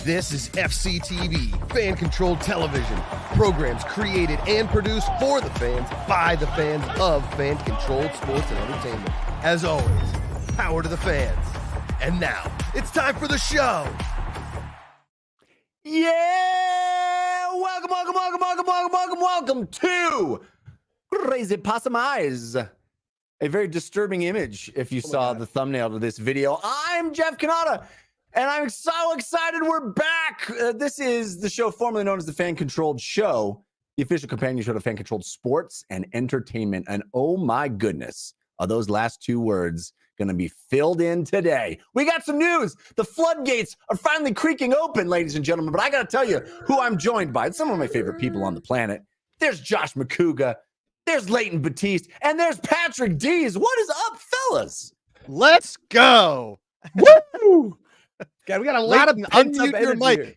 This is FCTV, fan-controlled television. Programs created and produced for the fans, by the fans of fan-controlled sports and entertainment. As always, power to the fans. And now, it's time for the show. Yeah! Welcome to Crazy Possum Eyes. A very disturbing image if you saw the thumbnail to this video. I'm Jeff Cannata, and I'm so excited we're back. This is the show formerly known as the Fan Controlled Show, the official companion show to fan controlled sports and entertainment. And oh my goodness, are those last two words going to be filled in today? We got some news. The floodgates are finally creaking open, ladies and gentlemen. But I got to tell you who I'm joined by. Some of my favorite people on the planet. There's Josh Macuga. There's Leighton Batiste. And there's Patrick Dees. What is up, fellas? Let's go. Woo! God, we got a lot of Unmute your mic. here.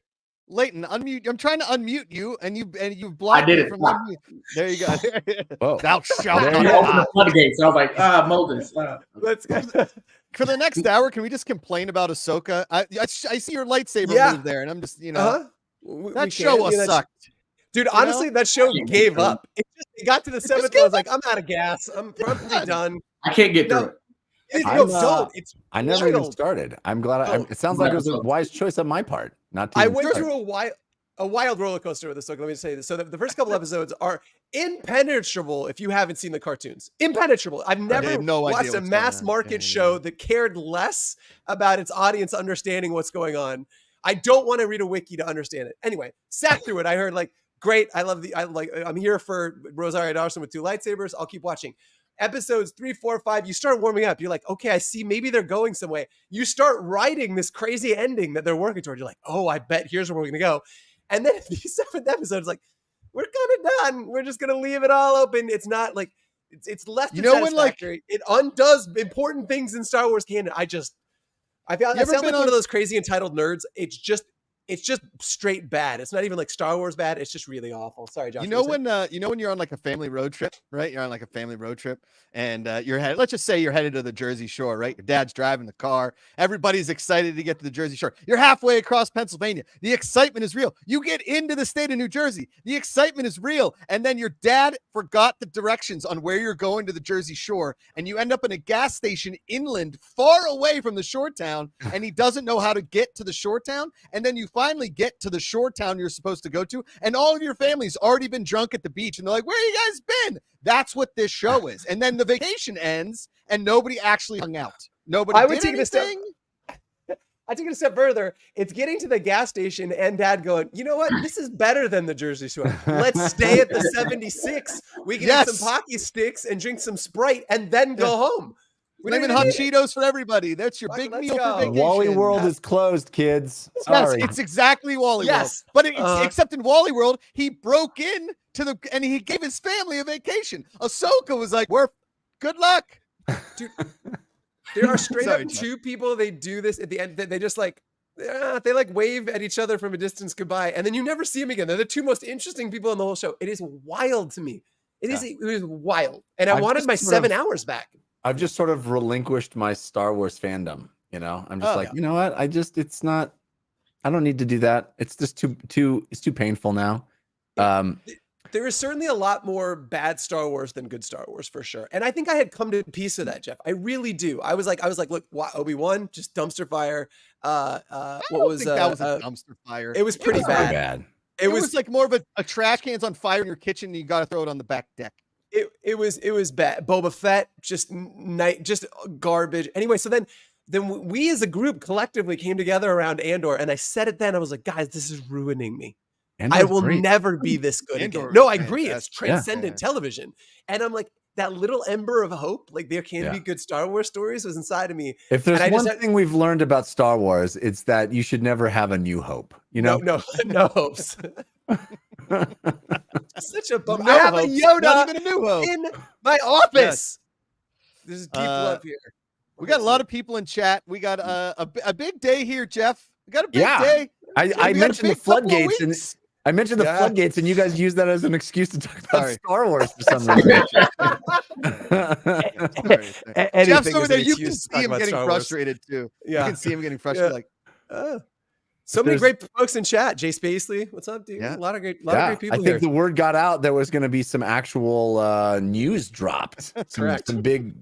Leighton, unmute. I'm trying to unmute you, and you blocked I did me it. from unmute. There you go. Whoa. Thou shalt There not you I go. opened the floodgates. I was like, Moses. Let's go. For the next hour, can we just complain about Ahsoka? I see your lightsaber Yeah. move there, and I'm just, We show can't, us sucked. Dude, honestly, that show can't gave get up. It got to the seventh. I was like, I'm out of gas. I'm probably done. I can't get through No, it. don't. It's I never even wild. started. I'm glad. It sounds like it was a wise choice on my part not to I even went start. through a wild roller coaster with this. Let me say this. So the first couple episodes are impenetrable if you haven't seen the cartoons. Impenetrable. I've never have no idea watched a what's mass going on. market Yeah. show that cared less about its audience understanding what's going on. I don't want to read a wiki to understand it. Anyway, sat through it. I heard great. I'm here for Rosario Dawson with two lightsabers. I'll keep watching. Episodes 3, 4, 5, you start warming up. You're like, okay, I see. Maybe they're going some way. You start writing this crazy ending that they're working toward. You're like, oh, I bet here's where we're going to go. And then the seventh episode is like, we're kind of done. We're just going to leave it all open. It's not like, it's less than satisfactory. It undoes important things in Star Wars canon. I sound like one of those crazy entitled nerds. It's just straight bad. It's not even like Star Wars bad. It's just really awful. Sorry, Josh. You know when you're on like a family road trip, right? You're on like a family road trip, and let's just say you're headed to the Jersey Shore, right? Your dad's driving the car. Everybody's excited to get to the Jersey Shore. You're halfway across Pennsylvania. The excitement is real. You get into the state of New Jersey. The excitement is real, and then your dad forgot the directions on where you're going to the Jersey Shore, and you end up in a gas station inland, far away from the shore town, and he doesn't know how to get to the shore town, and then you finally get to the shore town you're supposed to go to, and all of your family's already been drunk at the beach, and they're like, where you guys been? That's what this show is. And then the vacation ends and nobody actually hung out. Nobody I would did take it a step. anything. I take it a step further. It's getting to the gas station and dad going, you know what? This is better than the Jersey Shore. Let's stay at the 76. We can eat some Pocky sticks and drink some Sprite and then go home. Flamin' hot Cheetos for everybody. That's your big meal for vacation. Wally World is closed, kids. Sorry. Yes, it's exactly Wally World. But except in Wally World, he broke in and he gave his family a vacation. Ahsoka was like, good luck. Dude, there are straight up two people, they do this at the end. They just they wave at each other from a distance goodbye, and then you never see them again. They're the two most interesting people in the whole show. It is wild to me. It is wild. And I wanted my 7 hours back. I've just sort of relinquished my Star Wars fandom. I'm just you know what? It's not, I don't need to do that. It's just it's too painful now. There is certainly a lot more bad Star Wars than good Star Wars for sure. And I think I had come to peace with that, Jeff. I really do. I was like, look, Obi-Wan, just dumpster fire. That was a dumpster fire. It was pretty bad. It was like more of a trash can's on fire in your kitchen and you got to throw it on the back deck. It was bad. Boba Fett, just garbage. Anyway, so then we as a group collectively came together around Andor, and I said it then. I was like, guys, this is ruining me. I will never be this good again. No, I agree. It's transcendent television. And I'm like, that little ember of hope, like there can be good Star Wars stories, was inside of me. If there's one thing we've learned about Star Wars, it's that you should never have a new hope. No hopes. Such a bummer. No I have hopes. a Yoda, not even a new hope, in my office. There's people up here. We got a lot of people in chat. We got a big day here, Jeff. We got a big day. I mentioned the floodgates and I mentioned the floodgates, and you guys use that as an excuse to talk about Star Wars for some reason. Jeff's over there. You can see him getting frustrated too. Yeah. You can see him getting frustrated. So many There's- great folks in chat. Jay Spacely, what's up, dude? Yeah. A lot of great I people think here. the word got out. There was going to be some actual news dropped. Correct. Some big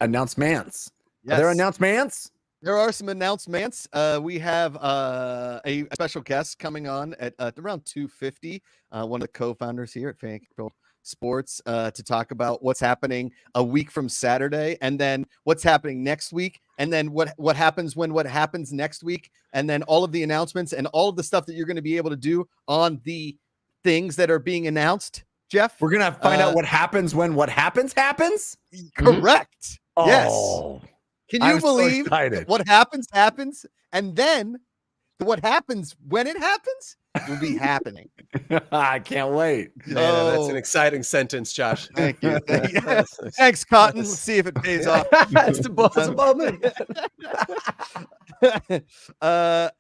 announcements. Are there Yes. announcements? There are some announcements. We have a special guest coming on at around 2:50. One of the co-founders here at Fan Control Sports to talk about what's happening a week from Saturday, and then what's happening next week, and then what happens when what happens next week, and then all of the announcements and all of the stuff that you're going to be able to do on the things that are being announced. Jeff, We're gonna find out what happens when what happens. correct. Yes. Oh, Can you I'm so believe excited. what happens, and then what happens when it happens will be happening. I can't wait. Man, that's an exciting sentence, Josh. Thank you. Thanks, Cotton. Let's see if it pays off. It's the moment.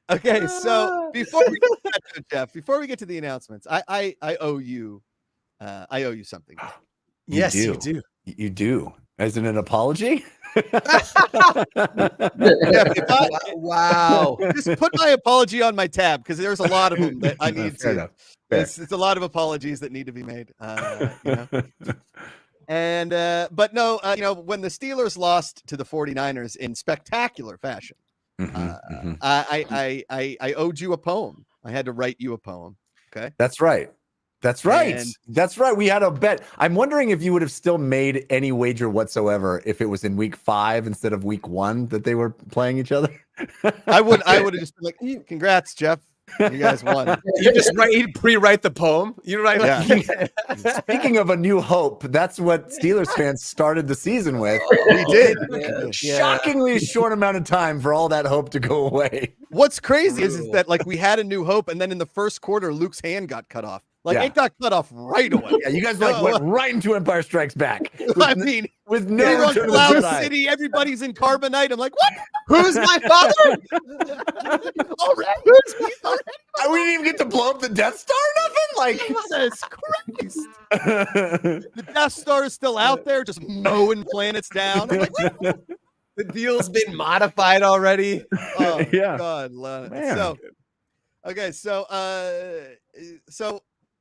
Okay, so before we get to it, Jeff, before we get to the announcements, I owe you something. Yes, do. you do. You do. As in an apology? Wow. Just put my apology on my tab because there's a lot of them that I need Fair to. enough. Fair. It's a lot of apologies that need to be made. You know? And but no, when the Steelers lost to the 49ers in spectacular fashion, I owed you a poem. I had to write you a poem. Okay. That's right. That's right. And- That's right. We had a bet. I'm wondering if you would have still made any wager whatsoever if it was in week 5 instead of week 1 that they were playing each other. I would have just been like, congrats, Jeff. You guys won. You pre-write the poem. You write like, Speaking of A New Hope, that's what Steelers fans started the season with. We did. Shockingly short amount of time for all that hope to go away. What's crazy is that like we had a new hope, and then in the first quarter, Luke's hand got cut off. Like it got cut off right away. Yeah, you guys like went right into Empire Strikes Back. I mean, with no they're on Return of the Cloud Jedi. City. Everybody's in carbonite. I'm like, what? who's my father? Already? We didn't even get to blow up the Death Star. Nothing like Jesus Christ. The Death Star is still out there, just mowing planets down. I'm like, what? The deal's been modified already. Oh, Yeah. God, love it. Man. So, okay, so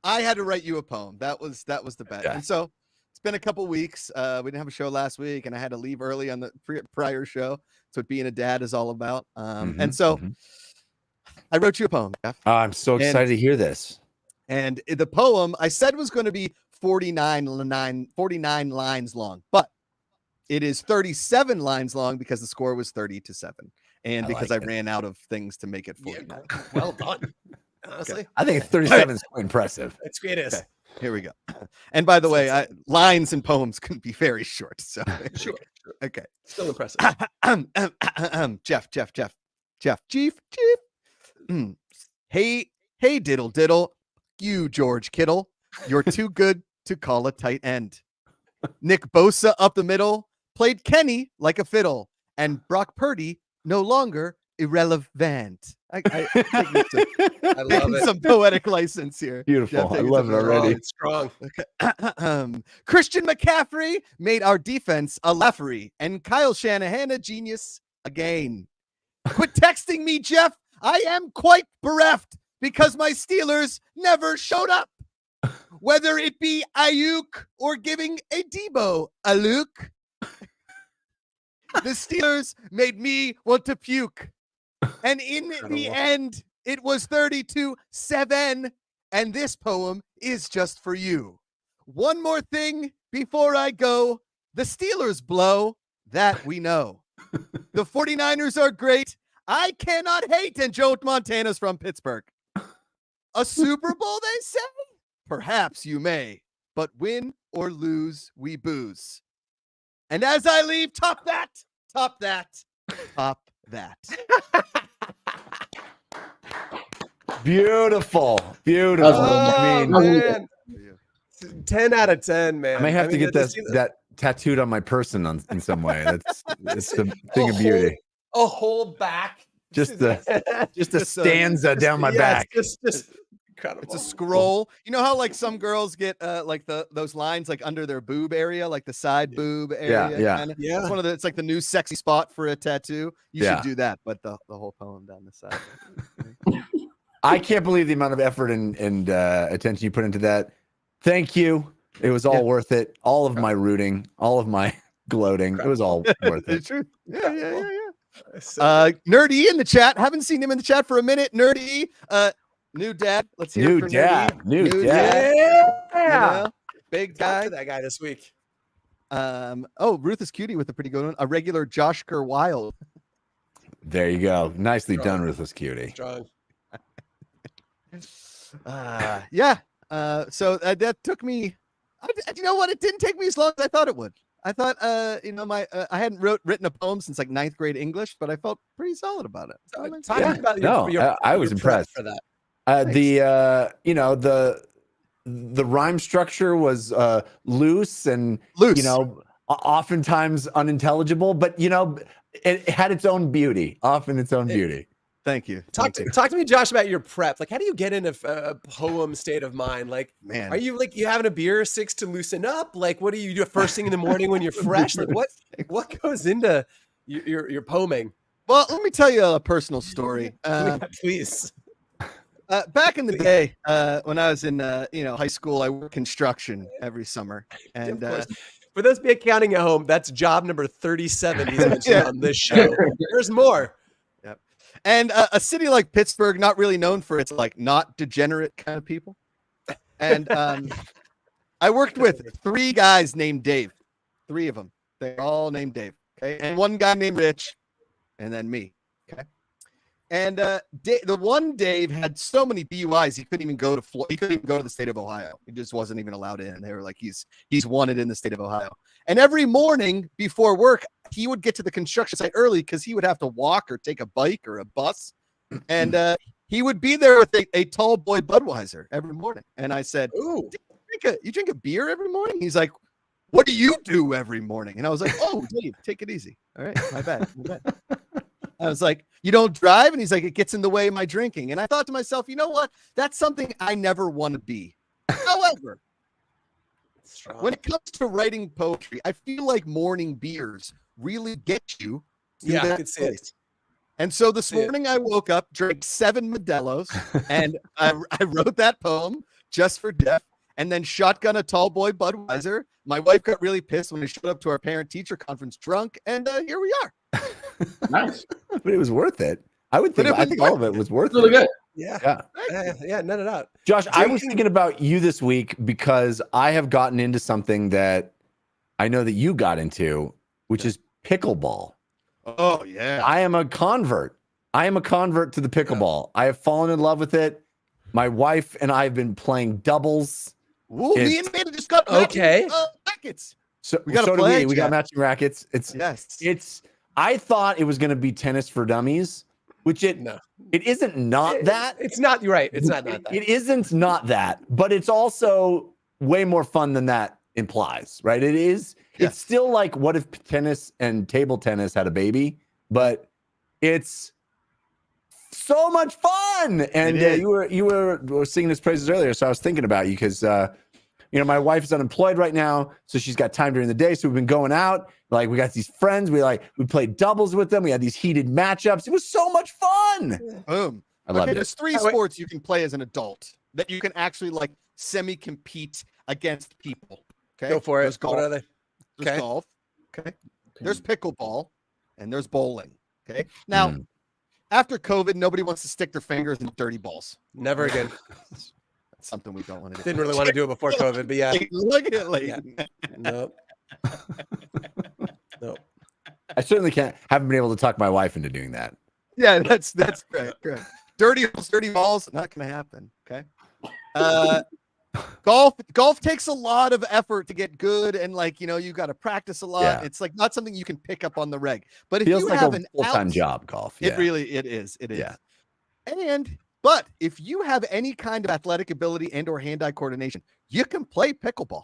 I had to write you a poem. That was the bet. Yeah. And so it's been a couple weeks. We didn't have a show last week, and I had to leave early on the prior show. That's what being a dad is all about. And so I wrote you a poem, Jeff. I'm so excited to hear this. And the poem I said was going to be 49 lines long, but it is 37 lines long because the score was 30-7. And because I ran out of things to make it 49. Yeah, well done. Honestly, Okay. I think 37 is quite impressive. it is. Okay. Here we go. And by the way, lines and poems can be very short. So Sure. okay. Still impressive. Jeff. Chief. Hey, diddle. You, George Kittle. You're too good to call a tight end. Nick Bosa up the middle played Kenny like a fiddle, and Brock Purdy no longer irrelevant. I love it. Some poetic license here. Beautiful. Jeff, I take love it away. already. It's strong. Okay. Christian McCaffrey made our defense a laughery, and Kyle Shanahan a genius again. Quit texting me, Jeff. I am quite bereft because my Steelers never showed up. Whether it be Ayuk or giving a Debo a Luke, the Steelers made me want to puke. And in the end, it was 32-7. And this poem is just for you. One more thing before I go. The Steelers blow, that we know. The 49ers are great. I cannot hate. And Joe Montana's from Pittsburgh. A Super Bowl, they say? Perhaps you may. But win or lose, we booze. And as I leave, top that. Beautiful. Oh, I mean, man. 10 out of 10, man. I may have to get that tattooed on my person in some way. It's the thing of beauty. A whole back. Just a stanza down my back. Just incredible. It's a scroll. You know how like some girls get like those lines like under their boob area, like the side boob area. Yeah. Kinda? Yeah. It's it's like the new sexy spot for a tattoo. You Yeah. should do that, but the whole poem down the side. I can't believe the amount of effort and attention you put into that. Thank you. It was all worth it. All of my rooting, all of my gloating. It was all worth it. It's true. Yeah. Nerdy in the chat. Haven't seen him in the chat for a minute. Nerdy, new dad. Let's hear New it for dad. Nerdy. New dad. Yeah. You know, big Talk guy. to that guy this week. Ruth is cutie with a pretty good one. A regular Josh Wild. There you go. Nicely Strong. done, Ruthless Cutie. Strong. Yeah. So that took me. You know what? It didn't take me as long as I thought it would. I thought, I hadn't written a poem since like 9th grade English, but I felt pretty solid about it. So, Talk to me about I was your prep impressed for that. The rhyme structure was loose and oftentimes unintelligible, but it had its own beauty. Often its own beauty. Thank you. Talk to me, Josh, about your prep. Like, how do you get in a poem state of mind? Like, man, are you like you having a beer or 6 to loosen up? Like, what do you do first thing in the morning when you're fresh? Like, what goes into your poeming? Well, let me tell you a personal story. Please. Back in the day, when I was in high school, I worked construction every summer, and for those be accounting at home, that's job number 37 he's mentioned on this show. There's more. Yep. And a city like Pittsburgh, not really known for its like not degenerate kind of people, and I worked with 3 guys named Dave. 3 of them. They're all named Dave. Okay, and 1 guy named Rich, and then me. Okay. And the one Dave had so many DUIs he couldn't even go to he couldn't even go to the state of Ohio. He just wasn't even allowed in. They were like, he's wanted in the state of Ohio. And every morning before work, he would get to the construction site early because he would have to walk or take a bike or a bus. And he would be there with a tall boy Budweiser every morning. And I said, "Ooh, you drink a beer every morning?" He's like, "What do you do every morning?" And I was like, "Oh, Dave, take it easy. All right, my bad. I was like, "You don't drive?" And he's like, "It gets in the way of my drinking." And I thought to myself, you know what? That's something I never want to be. However, when it comes to writing poetry, I feel like morning beers really get you to Yeah, I that could see place. it. And so this morning I woke up, drank 7 Modelo's, and I wrote that poem just for Jeff, and then shotgun a tall boy Budweiser. My wife got really pissed when I showed up to our parent-teacher conference drunk, and here we are. Nice. But it was worth it. I would think I think all of it was worth Really it. good. Yeah, none it out. Josh, I was thinking about you this week because I have gotten into something that I know that you got into, which is pickleball. Oh, yeah. I am a convert. I am a convert to the pickleball. I have fallen in love with it. My wife and I have been playing doubles. Ooh, me and Amanda just got rackets. So we got we got matching rackets. It's I thought it was going to be tennis for dummies, which it isn't that. It's not, you're right. It's not that. It isn't not that, but it's also way more fun than that implies, right? It is. Yes. It's still like what if tennis and table tennis had a baby, but it's so much fun. And you were singing his praises earlier, so I was thinking about you because my wife is unemployed right now, so she's got time during the day. So we've been going out. Like we got these friends. We played doubles with them. We had these heated matchups. It was so much fun. Boom. I loved it. There's 3 sports you can play as an adult that you can actually like semi-compete against people. Okay. Go for it. There's golf. What are they? There's golf. Okay. There's pickleball and there's bowling. Okay. Now, after COVID, nobody wants to stick their fingers in dirty balls. Never again. That's something we don't want to do. Didn't really want to do it before COVID, but yeah. Look at it, lady. Yeah. Nope. Nope. I certainly haven't been able to talk my wife into doing that. Yeah, that's correct. Dirty balls, not gonna happen. Okay. Golf takes a lot of effort to get good, and you got to practice a lot. Yeah. It's like not something you can pick up on the reg. But if Feels you like have a an full-time job, golf. it is. Yeah. But if you have any kind of athletic ability and or hand-eye coordination, you can play pickleball.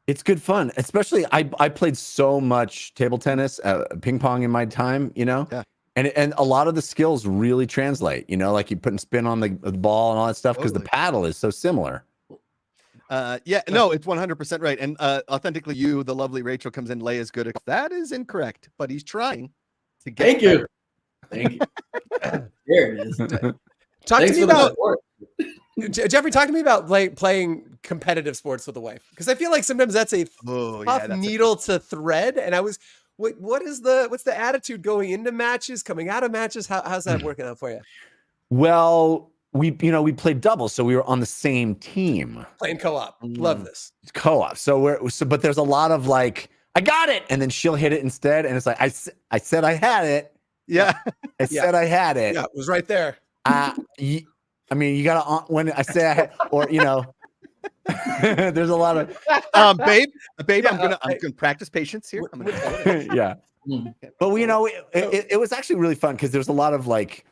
It's good fun, especially I played so much table tennis, ping pong in my time, Yeah. And a lot of the skills really translate, like you putting spin on the ball and all that stuff because the paddle is so similar. No, it's 100% right. And authentically, the lovely Rachel comes in. Lay is good. That is incorrect, but he's trying to get. Thank you. Thank you. There it is. Talk Thanks to me for the about support. Jeffrey. Talk to me about playing competitive sports with a wife, because I feel like sometimes that's a tough needle to thread. And I was, what's the attitude going into matches, coming out of matches? How's that working out for you? Well, we played doubles, so we were on the same team. Playing co-op. Love this. Co-op. But there's a lot of like, I got it, and then she'll hit it instead, and it's like I said I had it. Yeah. I said I had it. Yeah, it was right there. I mean, you gotta when I say I had, or there's a lot of babe, Yeah, I'm gonna practice patience here. I'm gonna yeah. But it was actually really fun because there's a lot of like,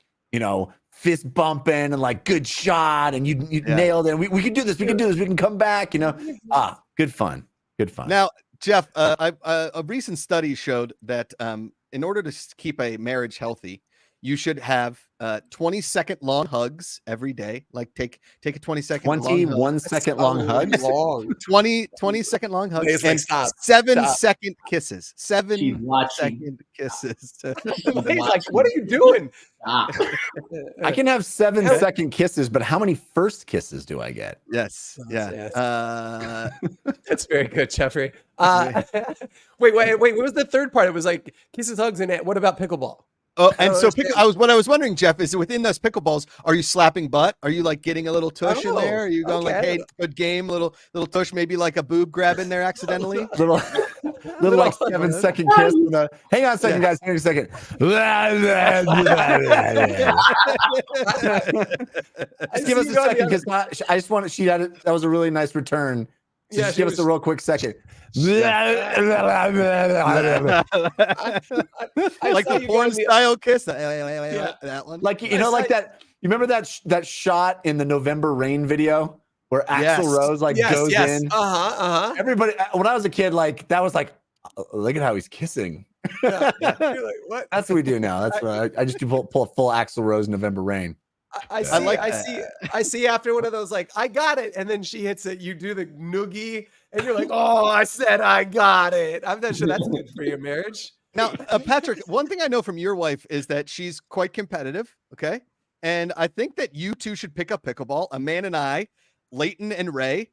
fist bumping and like good shot, and you nailed it. We can do this. We can do this. We can come back. Good fun. Good fun. Now, Jeff, a recent study showed that in order to keep a marriage healthy, you should have 20-second long hugs every day. Like take a 20-second 21 second long hugs. Long. 20-second long hugs. It's like, stop. 7-second kisses. She's 7-second kisses. He's like, what are you doing? Stop. I can have 7-second kisses, but how many first kisses do I get? Yes. Yeah. Yes. That's very good, Jeffrey. Wait. What was the third part? It was like kisses, hugs, and what about pickleball? Oh, and so what I was wondering, Jeff, is within those pickleballs, are you slapping butt? Are you like getting a little tush in there? Are you going like, hey, good game, little tush, maybe like a boob grab in there accidentally? little like 7-second kiss. Hang on a second, guys. Hang on a second. Just give us a second, because I just wanted. She had it. That was a really nice return. So just give us a real quick second. Like the porn style kiss. That one. Like like that. You remember that shot in the November Rain video where Axl Rose goes in? Everybody, when I was a kid, like that was like, look at how he's kissing. You're like, what? That's what we do now. That's what I just do. Pull a full Axl Rose November Rain. I see after one of those, like, I got it, and then she hits it, you do the noogie, and you're like, oh, I said I got it. I'm not sure that's good for your marriage. Now, Patrick, one thing I know from your wife is that she's quite competitive, okay? And I think that you two should pick up pickleball. Amanda and I, Leighton and Ray,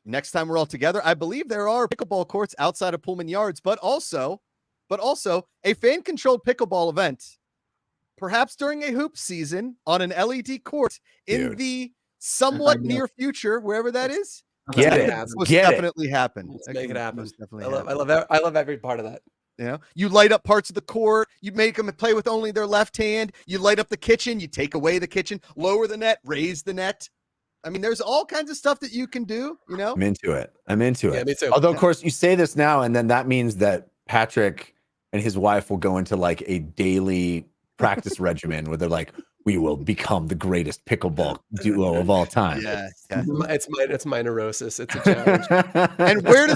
next time we're all together, I believe there are pickleball courts outside of Pullman Yards, but also a fan-controlled pickleball event. Perhaps during a hoop season on an LED court in the somewhat near future, wherever that is. Definitely happen. Let's make it happen. I love every part of that. You light up parts of the court. You make them play with only their left hand. You light up the kitchen. You take away the kitchen, lower the net, raise the net. I mean, there's all kinds of stuff that you can do. I'm into it. Yeah, me too. Although, of course, you say this now, and then that means that Patrick and his wife will go into like a daily practice regimen where they're like, we will become the greatest pickleball duo of all time. Yeah. It's my neurosis. It's a challenge. And where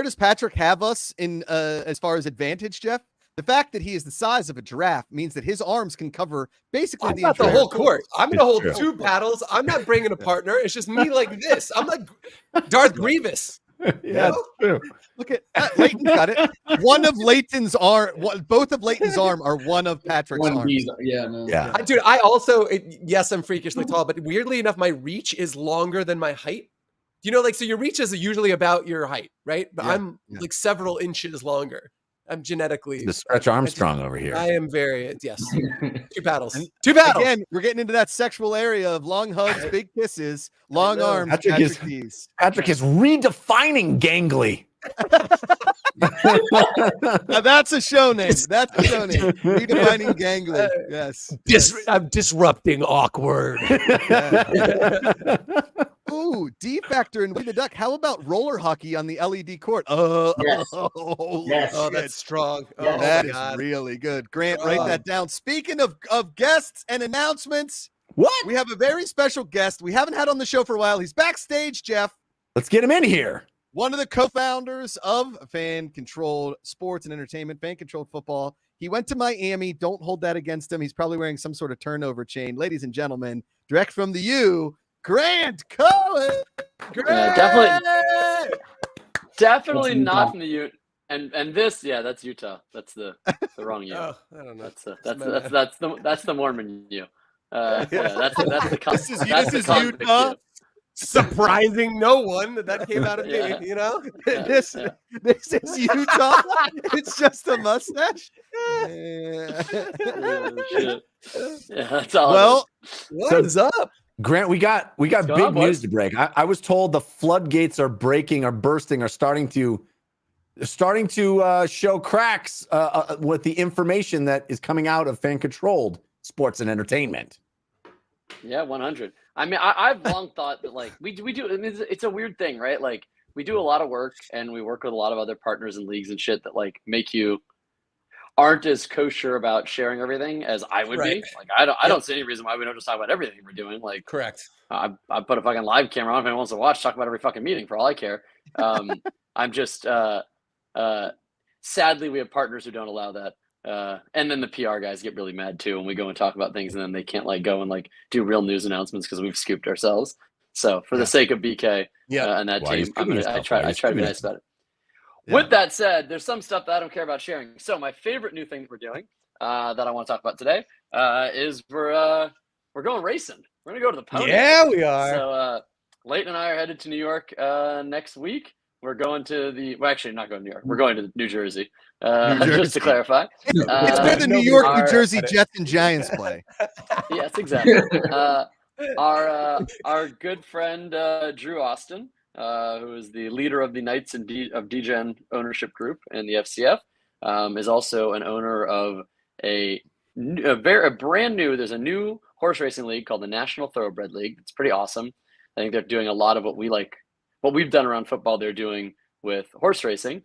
does Patrick have us in as far as advantage, Jeff? The fact that he is the size of a giraffe means that his arms can cover basically the whole court. I'm gonna hold two paddles. I'm not bringing a partner. It's just me like this. I'm like Darth Grievous. Yeah, true. Look at Leighton got it. One of Leighton's arm, both of Leighton's arm are one of Patrick's arms. Yeah. Dude, I also, yes, I'm freakishly tall, but weirdly enough, my reach is longer than my height. So your reach is usually about your height, right? But I'm like several inches longer. I'm genetically the Stretch Armstrong over here. I am yes. Two paddles. Again, we're getting into that sexual area of long hugs, big kisses, long arms. Patrick is redefining gangly. Now that's a show name. Redefining gangly. Yes. I'm disrupting awkward. Ooh, D factor in Winnie the Duck. How about roller hockey on the LED court? Yes. Oh, that's strong. Yes. That is really good. Grant, write that down. Speaking of guests and announcements, we have a very special guest we haven't had on the show for a while. He's backstage, Jeff. Let's get him in here. One of the co-founders of fan-controlled sports and entertainment, fan-controlled football. He went to Miami. Don't hold that against him. He's probably wearing some sort of turnover chain. Ladies and gentlemen, direct from the U, Grant Cohen. Definitely not from the U. And this, yeah, that's Utah. That's the wrong you. Oh, I don't know. That's the Mormon you. Yeah, that's the This is that's the convict Utah. you. Surprising no one that came out of Yeah. me, you know? Yeah, this yeah. this is Utah. It's just a mustache. Shit. Yeah, that's all. Well, What is up? Grant, we got going big on, boys? news to break. I was told the floodgates are breaking, are bursting, are starting to show cracks with the information that is coming out of fan-controlled sports and entertainment. Yeah, 100. I mean, I've long thought that like we do. I mean, it's a weird thing, right? Like we do a lot of work and we work with a lot of other partners and leagues and shit that like make you aren't as kosher about sharing everything as I would Right. be. Like I don't see any reason why we don't just talk about everything we're doing. Like Correct. I put a fucking live camera on if anyone wants to watch, talk about every fucking meeting for all I care. I'm just sadly we have partners who don't allow that. And then the PR guys get really mad too when we go and talk about things and then they can't like go and like do real news announcements because we've scooped ourselves. So for the sake of BK and that team, I try to be nice about it. Yeah. With that said, there's some stuff that I don't care about sharing. So my favorite new thing that we're doing that I want to talk about today is we're going racing. We're gonna go to the pony. Yeah, we are. So Leighton and I are headed to New York next week. We're going to actually not going to New York. We're going to New Jersey. Just to clarify. it's where the New nobody York, our- New Jersey Jets and Giants play. Yes, exactly. Our good friend Drew Austin, who is the leader of the Knights of DGen ownership group in the FCF, is also an owner of a brand new. There's a new horse racing league called the National Thoroughbred League. It's pretty awesome. I think they're doing a lot of what we've done around football. They're doing with horse racing,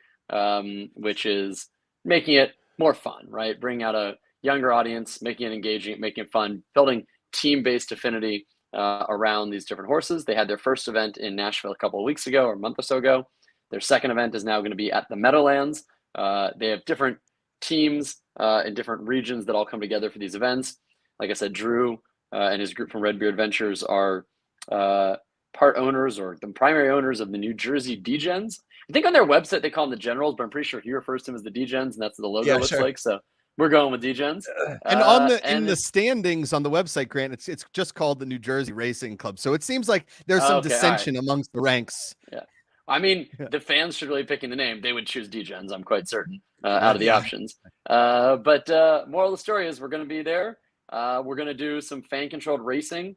which is making it more fun, right? Bringing out a younger audience, making it engaging, making it fun, building team-based affinity around these different horses. They had their first event in Nashville a couple of weeks ago or a month or so ago. Their second event is now going to be at the Meadowlands. They have different teams in different regions that all come together for these events. Like I said, Drew and his group from Redbeard Ventures are part owners or the primary owners of the New Jersey DGens. I think on their website they call them the Generals, but I'm pretty sure he refers to them as the DGens, and that's what the logo looks like. So we're going with DGens. And in the standings on the website, Grant, it's just called the New Jersey Racing Club. So it seems like there's some dissension amongst the ranks. Yeah. I mean, the fans should really picking the name. They would choose DGens, I'm quite certain, out of the options. But moral of the story is we're going to be there. We're going to do some fan-controlled racing.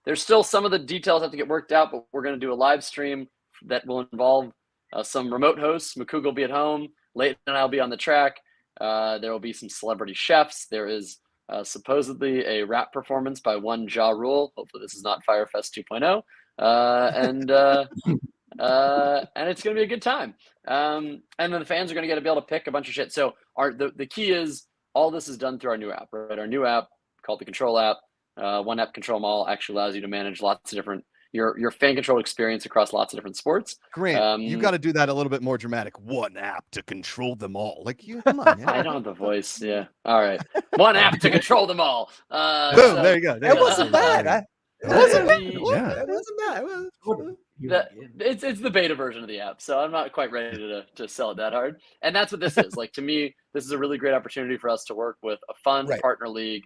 There's still some of the details have to get worked out, but we're going to do a live stream that will involve some remote hosts. Macuga will be at home. Leighton and I will be on the track. There will be some celebrity chefs. There is supposedly a rap performance by one Ja Rule. Hopefully this is not Firefest 2.0. And it's going to be a good time. And then the fans are going to be able to pick a bunch of shit. So the key is all this is done through our new app, right? Our new app called the Control app. One app control them all actually allows you to manage lots of different your fan control experience across lots of different sports. Grant, you got to do that a little bit more dramatic. One app to control them all. Like you, come on, man. I don't have the voice. Yeah. All right. One app to control them all. Boom. There you go. That wasn't bad. It wasn't bad. Yeah. It wasn't bad. It's the beta version of the app, so I'm not quite ready to sell it that hard. And that's what this is. Like to me, this is a really great opportunity for us to work with a fun partner league,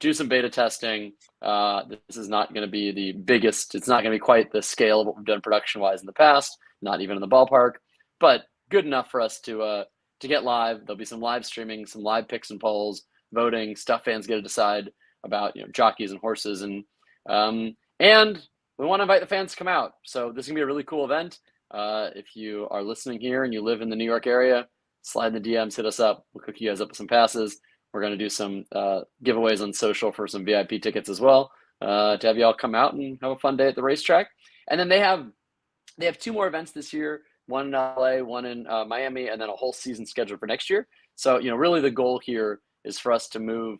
do some beta testing. This is not going to be the biggest. It's not going to be quite the scale of what we've done production-wise in the past. Not even in the ballpark, but good enough for us to get live. There'll be some live streaming, some live picks and polls, voting, stuff fans get to decide about, jockeys and horses, and we want to invite the fans to come out. So this is gonna be a really cool event. If you are listening here and you live in the New York area, slide in the DMs, hit us up. We'll hook you guys up with some passes. We're going to do some giveaways on social for some VIP tickets as well to have you all come out and have a fun day at the racetrack. And then they have 2 more events this year, one in LA, one in Miami, and then a whole season scheduled for next year. So, really the goal here is for us to move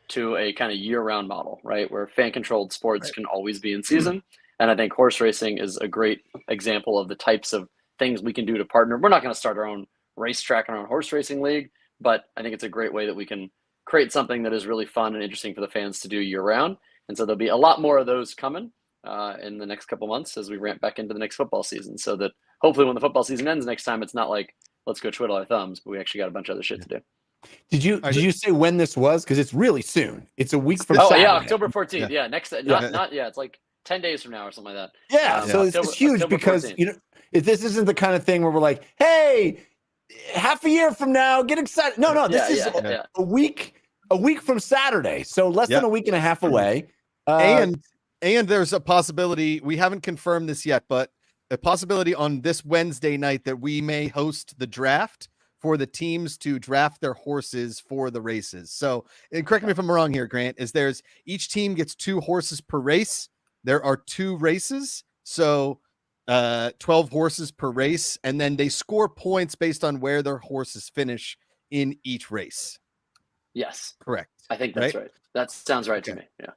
to a kind of year-round model, right, where fan-controlled sports can always be in season. And I think horse racing is a great example of the types of things we can do to partner. We're not going to start our own racetrack and our own horse racing league, but I think it's a great way that we can create something that is really fun and interesting for the fans to do year-round. And so there'll be a lot more of those coming in the next couple months as we ramp back into the next football season, so that hopefully when the football season ends next time, it's not like let's go twiddle our thumbs, but we actually got a bunch of other shit to do. Did you say when this was? Because it's really soon. It's a week from Oh Saturday. yeah, October 14th. Yeah, next not it's like 10 days from now or something like that. Yeah, so it's huge October because 14th. you know this isn't the kind of thing where we're like, hey, half a year from now, get excited. No, this is a week from Saturday, so less than a week and a half away. And there's a possibility, we haven't confirmed this yet, but a possibility on this Wednesday night that we may host the draft for the teams to draft their horses for the races. So, and correct me if I'm wrong here, Grant, is each team gets 2 horses per race. There are 2 races. So 12 horses per race, and then they score points based on where their horses finish in each race. Yes. Correct. I think that's right. That sounds right to me. Yeah.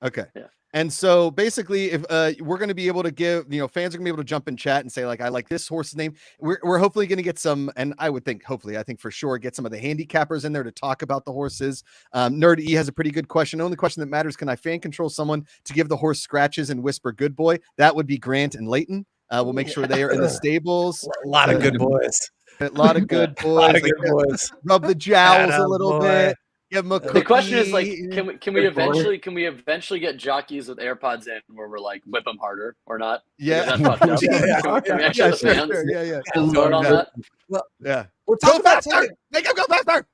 Okay. Yeah. And so basically, if we're going to be able to give, fans are going to be able to jump in chat and say, like, I like this horse's name. We're hopefully going to get some, and I think for sure, get some of the handicappers in there to talk about the horses. Nerd E has a pretty good question. The only question that matters, can I fan control someone to give the horse scratches and whisper good boy? That would be Grant and Leighton. We'll make sure they are in the stables. A lot of good boys. A lot of good boys. Rub the jowls a little bit. Give them a cookie. The question is, like, can we eventually get jockeys with AirPods in where we're like whip them harder or not? Yeah. Can we actually the fans vote on that? Well, yeah. We're talking about Make him go faster.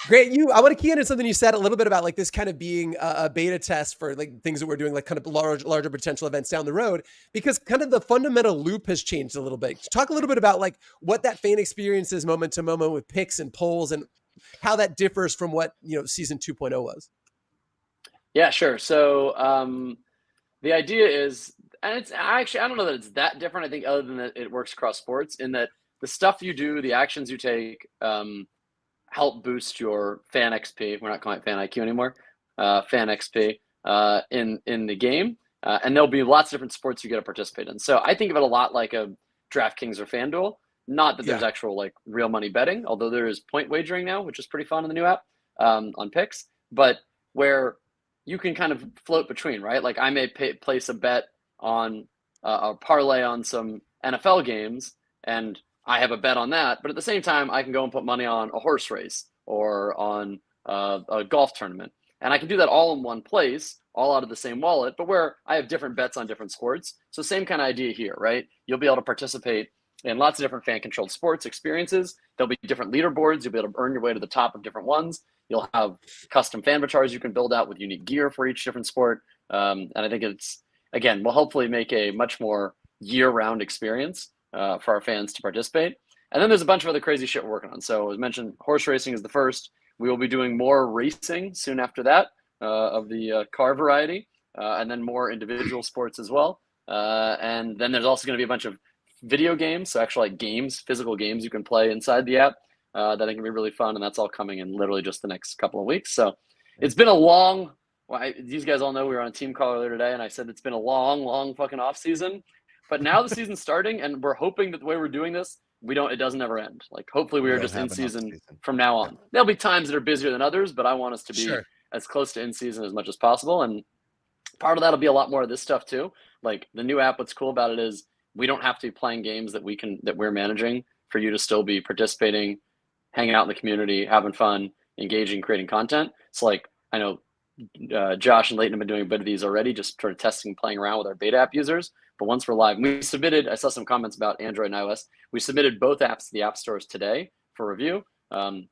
Great. I want to key into something you said a little bit about, like, this kind of being a beta test for like things that we're doing, like kind of larger potential events down the road, because kind of the fundamental loop has changed a little bit. Talk a little bit about like what that fan experience is moment to moment with picks and polls and how that differs from what, season 2.0 was. Yeah, sure. So the idea is, and it's actually, I don't know that it's that different. I think other than that it works across sports in that the stuff you do, the actions you take, help boost your fan XP. We're not calling it fan IQ anymore. Fan XP in the game. And there'll be lots of different sports you get to participate in. So I think of it a lot like a DraftKings or FanDuel. Not that there's actual like real money betting, although there is point wagering now, which is pretty fun in the new app on picks, but where you can kind of float between, right? Like I may place a bet on a parlay on some NFL games and I have a bet on that, but at the same time, I can go and put money on a horse race or on a golf tournament. And I can do that all in one place, all out of the same wallet, but where I have different bets on different sports. So same kind of idea here, right? You'll be able to participate in lots of different fan-controlled sports experiences. There'll be different leaderboards. You'll be able to earn your way to the top of different ones. You'll have custom fan avatars you can build out with unique gear for each different sport. And I think it's, again, will hopefully make a much more year-round experience for our fans to participate. And then there's a bunch of other crazy shit we're working on. So as mentioned, horse racing is the first. We will be doing more racing soon after that of the car variety, and then more individual sports as well. And then there's also going to be a bunch of video games, so actually like games, physical games you can play inside the app that I think can be really fun, and that's all coming in literally just the next couple of weeks. So it's been a long, these guys all know we were on a team call earlier today, and I said it's been a long fucking off season, but now the season's starting, and we're hoping that the way we're doing this, it doesn't ever end. Like hopefully we are just in season from now on. There'll be times that are busier than others, but I want us to be as close to in season as much as possible, and part of that'll be a lot more of this stuff too. Like the new app, what's cool about it is we don't have to be playing games that we're managing for you to still be participating, hanging out in the community, having fun, engaging, creating content. So like, I know Josh and Leighton have been doing a bit of these already, just sort of testing, playing around with our beta app users. But once we're live, I saw some comments about Android and iOS. We submitted both apps to the app stores today for review.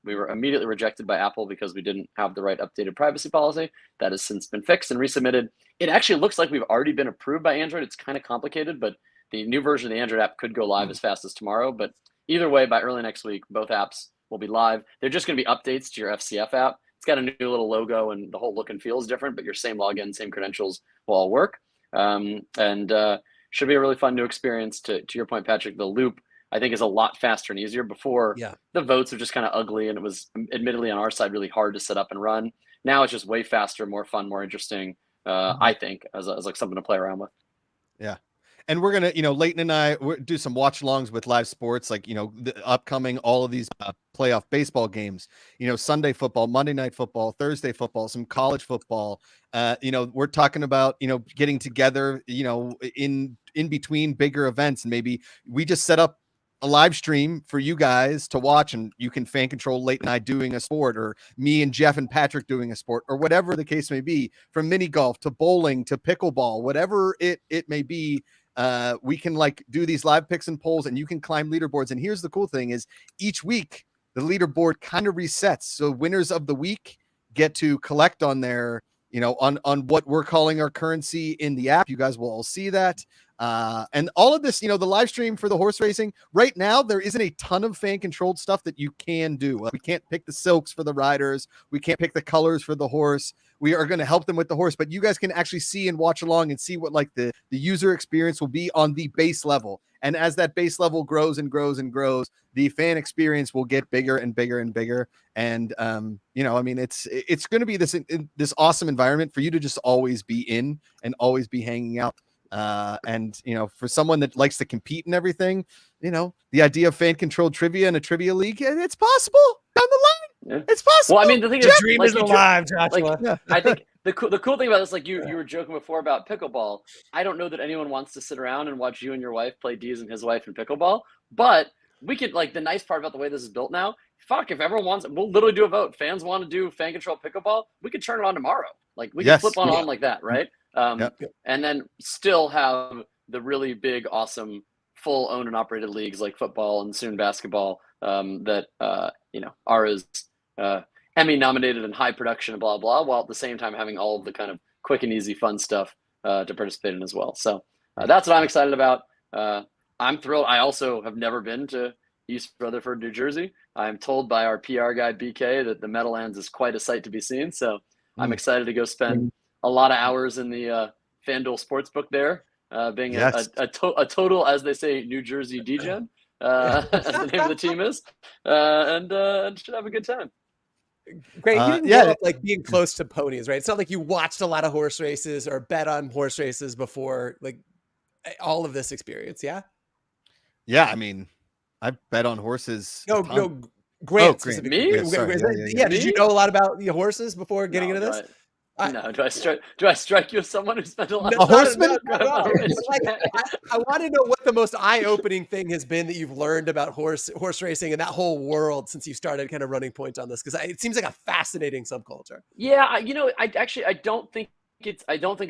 We were immediately rejected by Apple because we didn't have the right updated privacy policy. That has since been fixed and resubmitted. It actually looks like we've already been approved by Android. It's kind of complicated, but the new version of the Android app could go live as fast as tomorrow. But either way, by early next week, both apps will be live. They're just going to be updates to your FCF app. It's got a new little logo and the whole look and feel is different, but your same login, same credentials will all work. Should be a really fun new experience. To your point, Patrick, the loop, I think, is a lot faster and easier. Before, the votes were just kind of ugly, and it was admittedly on our side really hard to set up and run. Now it's just way faster, more fun, more interesting, I think, as like something to play around with. Yeah. And we're going to, Leighton and I do some watch alongs with live sports, like, the upcoming, all of these playoff baseball games, Sunday football, Monday night football, Thursday football, some college football. We're talking about, getting together, in between bigger events. And maybe we just set up a live stream for you guys to watch, and you can fan control Leighton and I doing a sport, or me and Jeff and Patrick doing a sport, or whatever the case may be, from mini golf to bowling to pickleball, whatever it may be. We can like do these live picks and polls, and you can climb leaderboards. And here's the cool thing is each week the leaderboard kind of resets. So winners of the week get to collect on their, on what we're calling our currency in the app. You guys will all see that. And all of this, the live stream for the horse racing right now, there isn't a ton of fan controlled stuff that you can do. We can't pick the silks for the riders. We can't pick the colors for the horse. We are going to help them with the horse, but you guys can actually see and watch along and see what like the user experience will be on the base level. And as that base level grows and grows and grows, the fan experience will get bigger and bigger and bigger. And, it's going to be this awesome environment for you to just always be in and always be hanging out. And for someone that likes to compete and everything, the idea of fan controlled trivia in a trivia league, it's possible down the line. Yeah. It's possible. Well, I mean, the thing is, is, dream is alive, Joshua. Like, I think the cool thing about this, like you were joking before about pickleball. I don't know that anyone wants to sit around and watch you and your wife play Dees and his wife in pickleball, but we could, like, the nice part about the way this is built now, fuck, if everyone wants, we'll literally do a vote. Fans want to do fan control pickleball, we could turn it on tomorrow. Like, we can flip on like that, right? And then still have the really big, awesome, full owned and operated leagues like football and soon basketball that are as Emmy nominated and high production and blah blah, while at the same time having all of the kind of quick and easy fun stuff to participate in as well. So that's what I'm excited about. I'm thrilled. I also have never been to East Rutherford, New Jersey. I'm told by our PR guy BK that the Meadowlands is quite a sight to be seen. So I'm excited to go spend a lot of hours in the FanDuel Sportsbook there, being a total, as they say, New Jersey DGen, as the name of the team is, and should have a good time. Great. You didn't grow up like being close to ponies, right? It's not like you watched a lot of horse races or bet on horse races before, like all of this experience. Yeah. Yeah. I mean, I bet on horses. No, Grant. Me? Did you know a lot about the horses before getting into this? Do I strike you as someone who spent a lot of horseman? No. I want to know what the most eye-opening thing has been that you've learned about horse racing and that whole world since you started kind of running point on this, because it seems like a fascinating subculture. Yeah, I don't think it's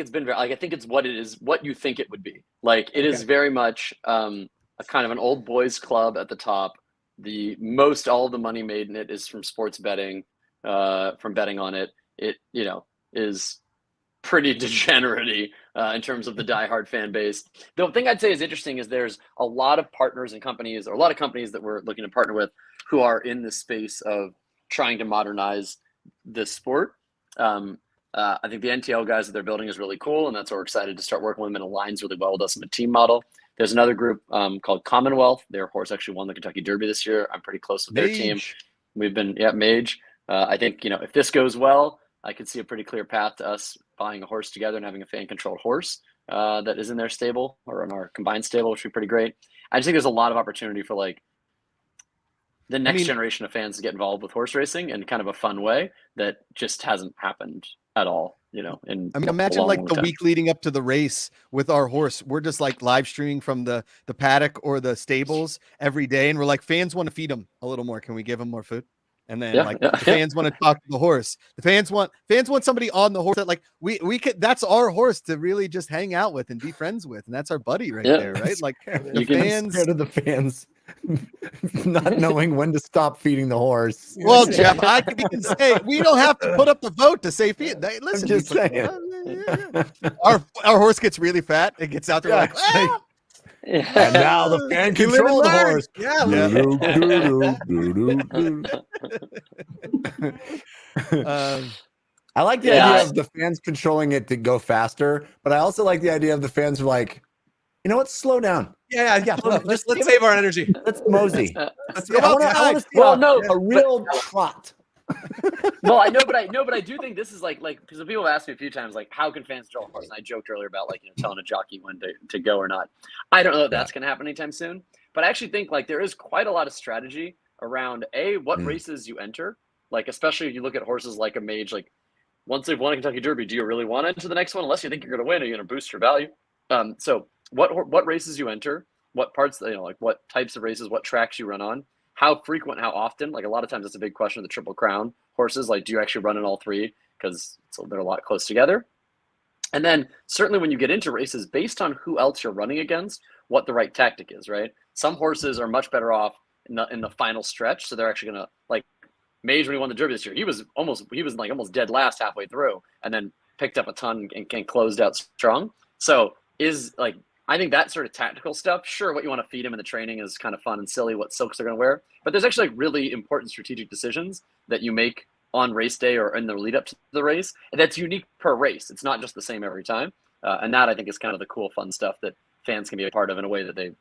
been very, like, I think it's what it is, what you think it would be. Like, it is very much a kind of an old boys club at the top. All of the money made in it is from sports betting, from betting on it. It is pretty degenerate in terms of the diehard fan base. The thing I'd say is interesting is there's a lot of partners and companies, or a lot of companies that we're looking to partner with, who are in the space of trying to modernize this sport. I think the NTL guys that they're building is really cool, and that's why we're excited to start working with them, and aligns really well with us in a team model. There's another group called Commonwealth. Their horse actually won the Kentucky Derby this year. I'm pretty close with their team. We've been, Mage. I think, if this goes well, I could see a pretty clear path to us buying a horse together and having a fan-controlled horse that is in their stable or in our combined stable, which would be pretty great. I just think there's a lot of opportunity for like the next generation of fans to get involved with horse racing in kind of a fun way that just hasn't happened at all. Imagine like the week leading up to the race with our horse. We're just like live streaming from the paddock or the stables every day, and we're like, fans want to feed them a little more. Can we give them more food? And then the fans want to talk to the horse. The fans want somebody on the horse that like we could. That's our horse to really just hang out with and be friends with, and that's our buddy right there, right? Like the fans, scared of the fans not knowing when to stop feeding the horse. Well, Jeff, I can even say we don't have to put up the vote to say feed. Listen, I'm just saying. Our horse gets really fat. It gets out there like. Ah! And now the fan control the horse. I like the idea of the fans controlling it to go faster, but I also like the idea of the fans are like, you know what? Slow down. Yeah. Let's save our energy. Let's mosey. I want to see a real trot. Well, I know, but I do think this is like because people have asked me a few times, like, how can fans control a horse? And I joked earlier about telling a jockey when to go or not. I don't know if that's going to happen anytime soon, but I actually think like there is quite a lot of strategy around what races you enter. Like, especially if you look at horses like a Mage, like once they've won a Kentucky Derby, do you really want to enter the next one? Unless you think you're going to win, or you're going to boost your value. So what races you enter, what parts, like what types of races, what tracks you run on, how frequent, how often. Like a lot of times that's a big question of the Triple Crown horses. Like, do you actually run in all three? Because they're a lot close together. And then certainly when you get into races, based on who else you're running against, what the right tactic is, right? Some horses are much better off in the final stretch. So they're actually going to, like Mage, when he won the Derby this year, he was almost dead last halfway through and then picked up a ton and closed out strong. So I think that sort of tactical stuff, sure, what you want to feed him in the training is kind of fun and silly, what silks they're going to wear. But there's actually really important strategic decisions that you make on race day or in the lead up to the race, and that's unique per race. It's not just the same every time, and that I think is kind of the cool, fun stuff that fans can be a part of in a way that they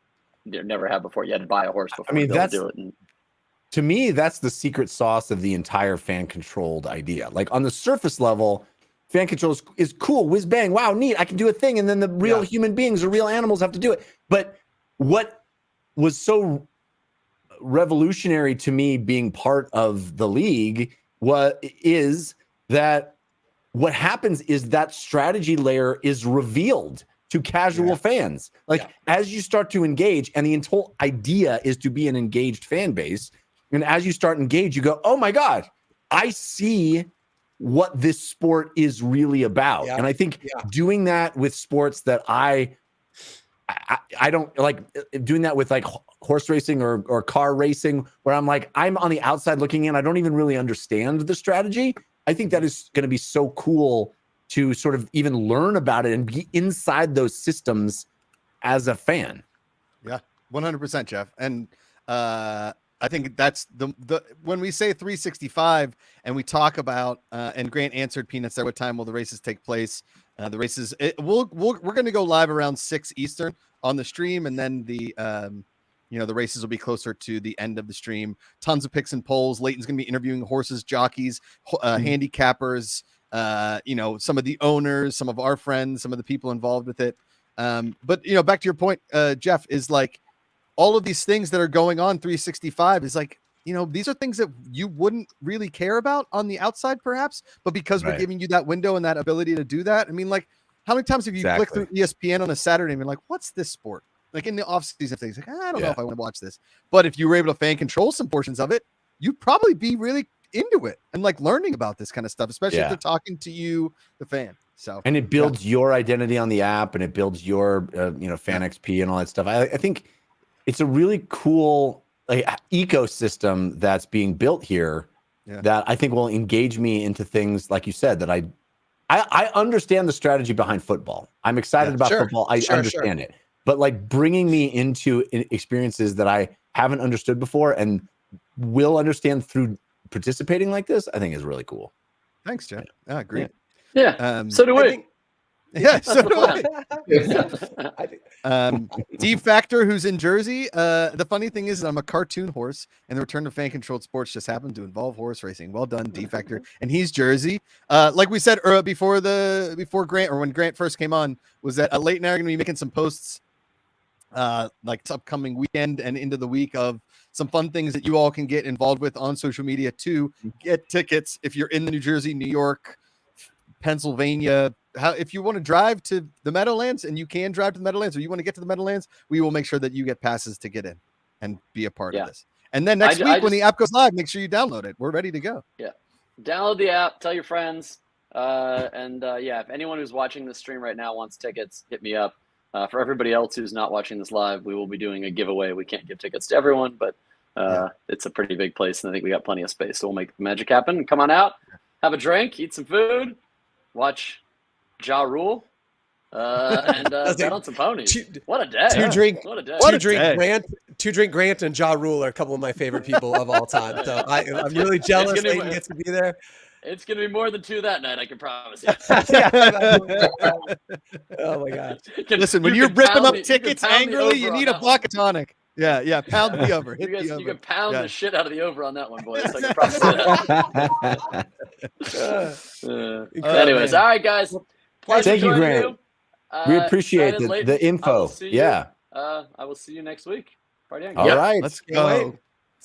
never have before. You had to buy a horse before you do it. To me, that's the secret sauce of the entire fan-controlled idea. Like on the surface level, fan control is cool, whiz bang, wow, neat, I can do a thing, and then the real human beings or real animals have to do it. But what was so revolutionary to me being part of the league is that what happens is that strategy layer is revealed to casual fans. As you start to engage, and the whole idea is to be an engaged fan base, and as you start to engage, you go, oh my God, I see what this sport is really about. And I think doing that with sports that I don't like, doing that with like horse racing or car racing, where I'm on the outside looking in, I don't even really understand the strategy. I think that is going to be so cool to sort of even learn about it and be inside those systems as a fan. Yeah, 100%, Jeff. And I think that's the when we say 365 and we talk about and Grant answered Peanuts there, what time will the races take place? The races we're going to go live around 6 Eastern on the stream, and then the the races will be closer to the end of the stream. Tons of picks and polls. Leighton's going to be interviewing horses, jockeys, handicappers, some of the owners, some of our friends, some of the people involved with it. But back to your point, Jeff, is like all of these things that are going on 365 is like, these are things that you wouldn't really care about on the outside, perhaps, but because we're giving you that window and that ability to do that. I mean, like, how many times have you clicked through ESPN on a Saturday and been like, what's this sport? Like in the off season things, like, I don't know if I want to watch this. But if you were able to fan control some portions of it, you'd probably be really into it and like learning about this kind of stuff, especially if they're talking to you, the fan. So, and it builds your identity on the app, and it builds your, fan XP and all that stuff. I think it's a really cool ecosystem that's being built here that I think will engage me into things, like you said, that I understand the strategy behind football. I'm excited about football. I understand it. But like bringing me into experiences that I haven't understood before and will understand through participating like this, I think is really cool. Thanks, Jeff. I agree. Yeah. So do we. So do I. D Factor, who's in Jersey. The funny thing is, I'm a cartoon horse, and the return to fan-controlled sports just happened to involve horse racing. Well done, D Factor. And he's Jersey. Like we said before Grant, or when Grant first came on, was that Leighton and I are going to be making some posts like it's upcoming weekend and into the week of some fun things that you all can get involved with on social media to get tickets if you're in the New Jersey, New York, Pennsylvania. If you want to drive to the Meadowlands, and you can drive to the Meadowlands, or you want to get to the Meadowlands, we will make sure that you get passes to get in and be a part of this. And then next week, when the app goes live, make sure you download it. We're ready to go. Yeah. Download the app, tell your friends. If anyone who's watching this stream right now wants tickets, hit me up. For everybody else who's not watching this live, we will be doing a giveaway. We can't give tickets to everyone, but it's a pretty big place, and I think we got plenty of space. So we'll make the magic happen. Come on out, have a drink, eat some food, watch Ja Rule, and bet on some ponies. What a day! Two drink Grant and Ja Rule are a couple of my favorite people of all time. So I'm really jealous Leighton gets to be there. It's going to be more than 2 that night, I can promise you. Oh, my God. Listen, when you're ripping up tickets angrily, you need a block of tonic. Yeah. Pound the over. You can pound the shit out of the over on that one, boys. I can promise you that. Anyways, all right, guys. Thank you, Grant. We appreciate the info. I will see you next week. Party on. All right. Let's go.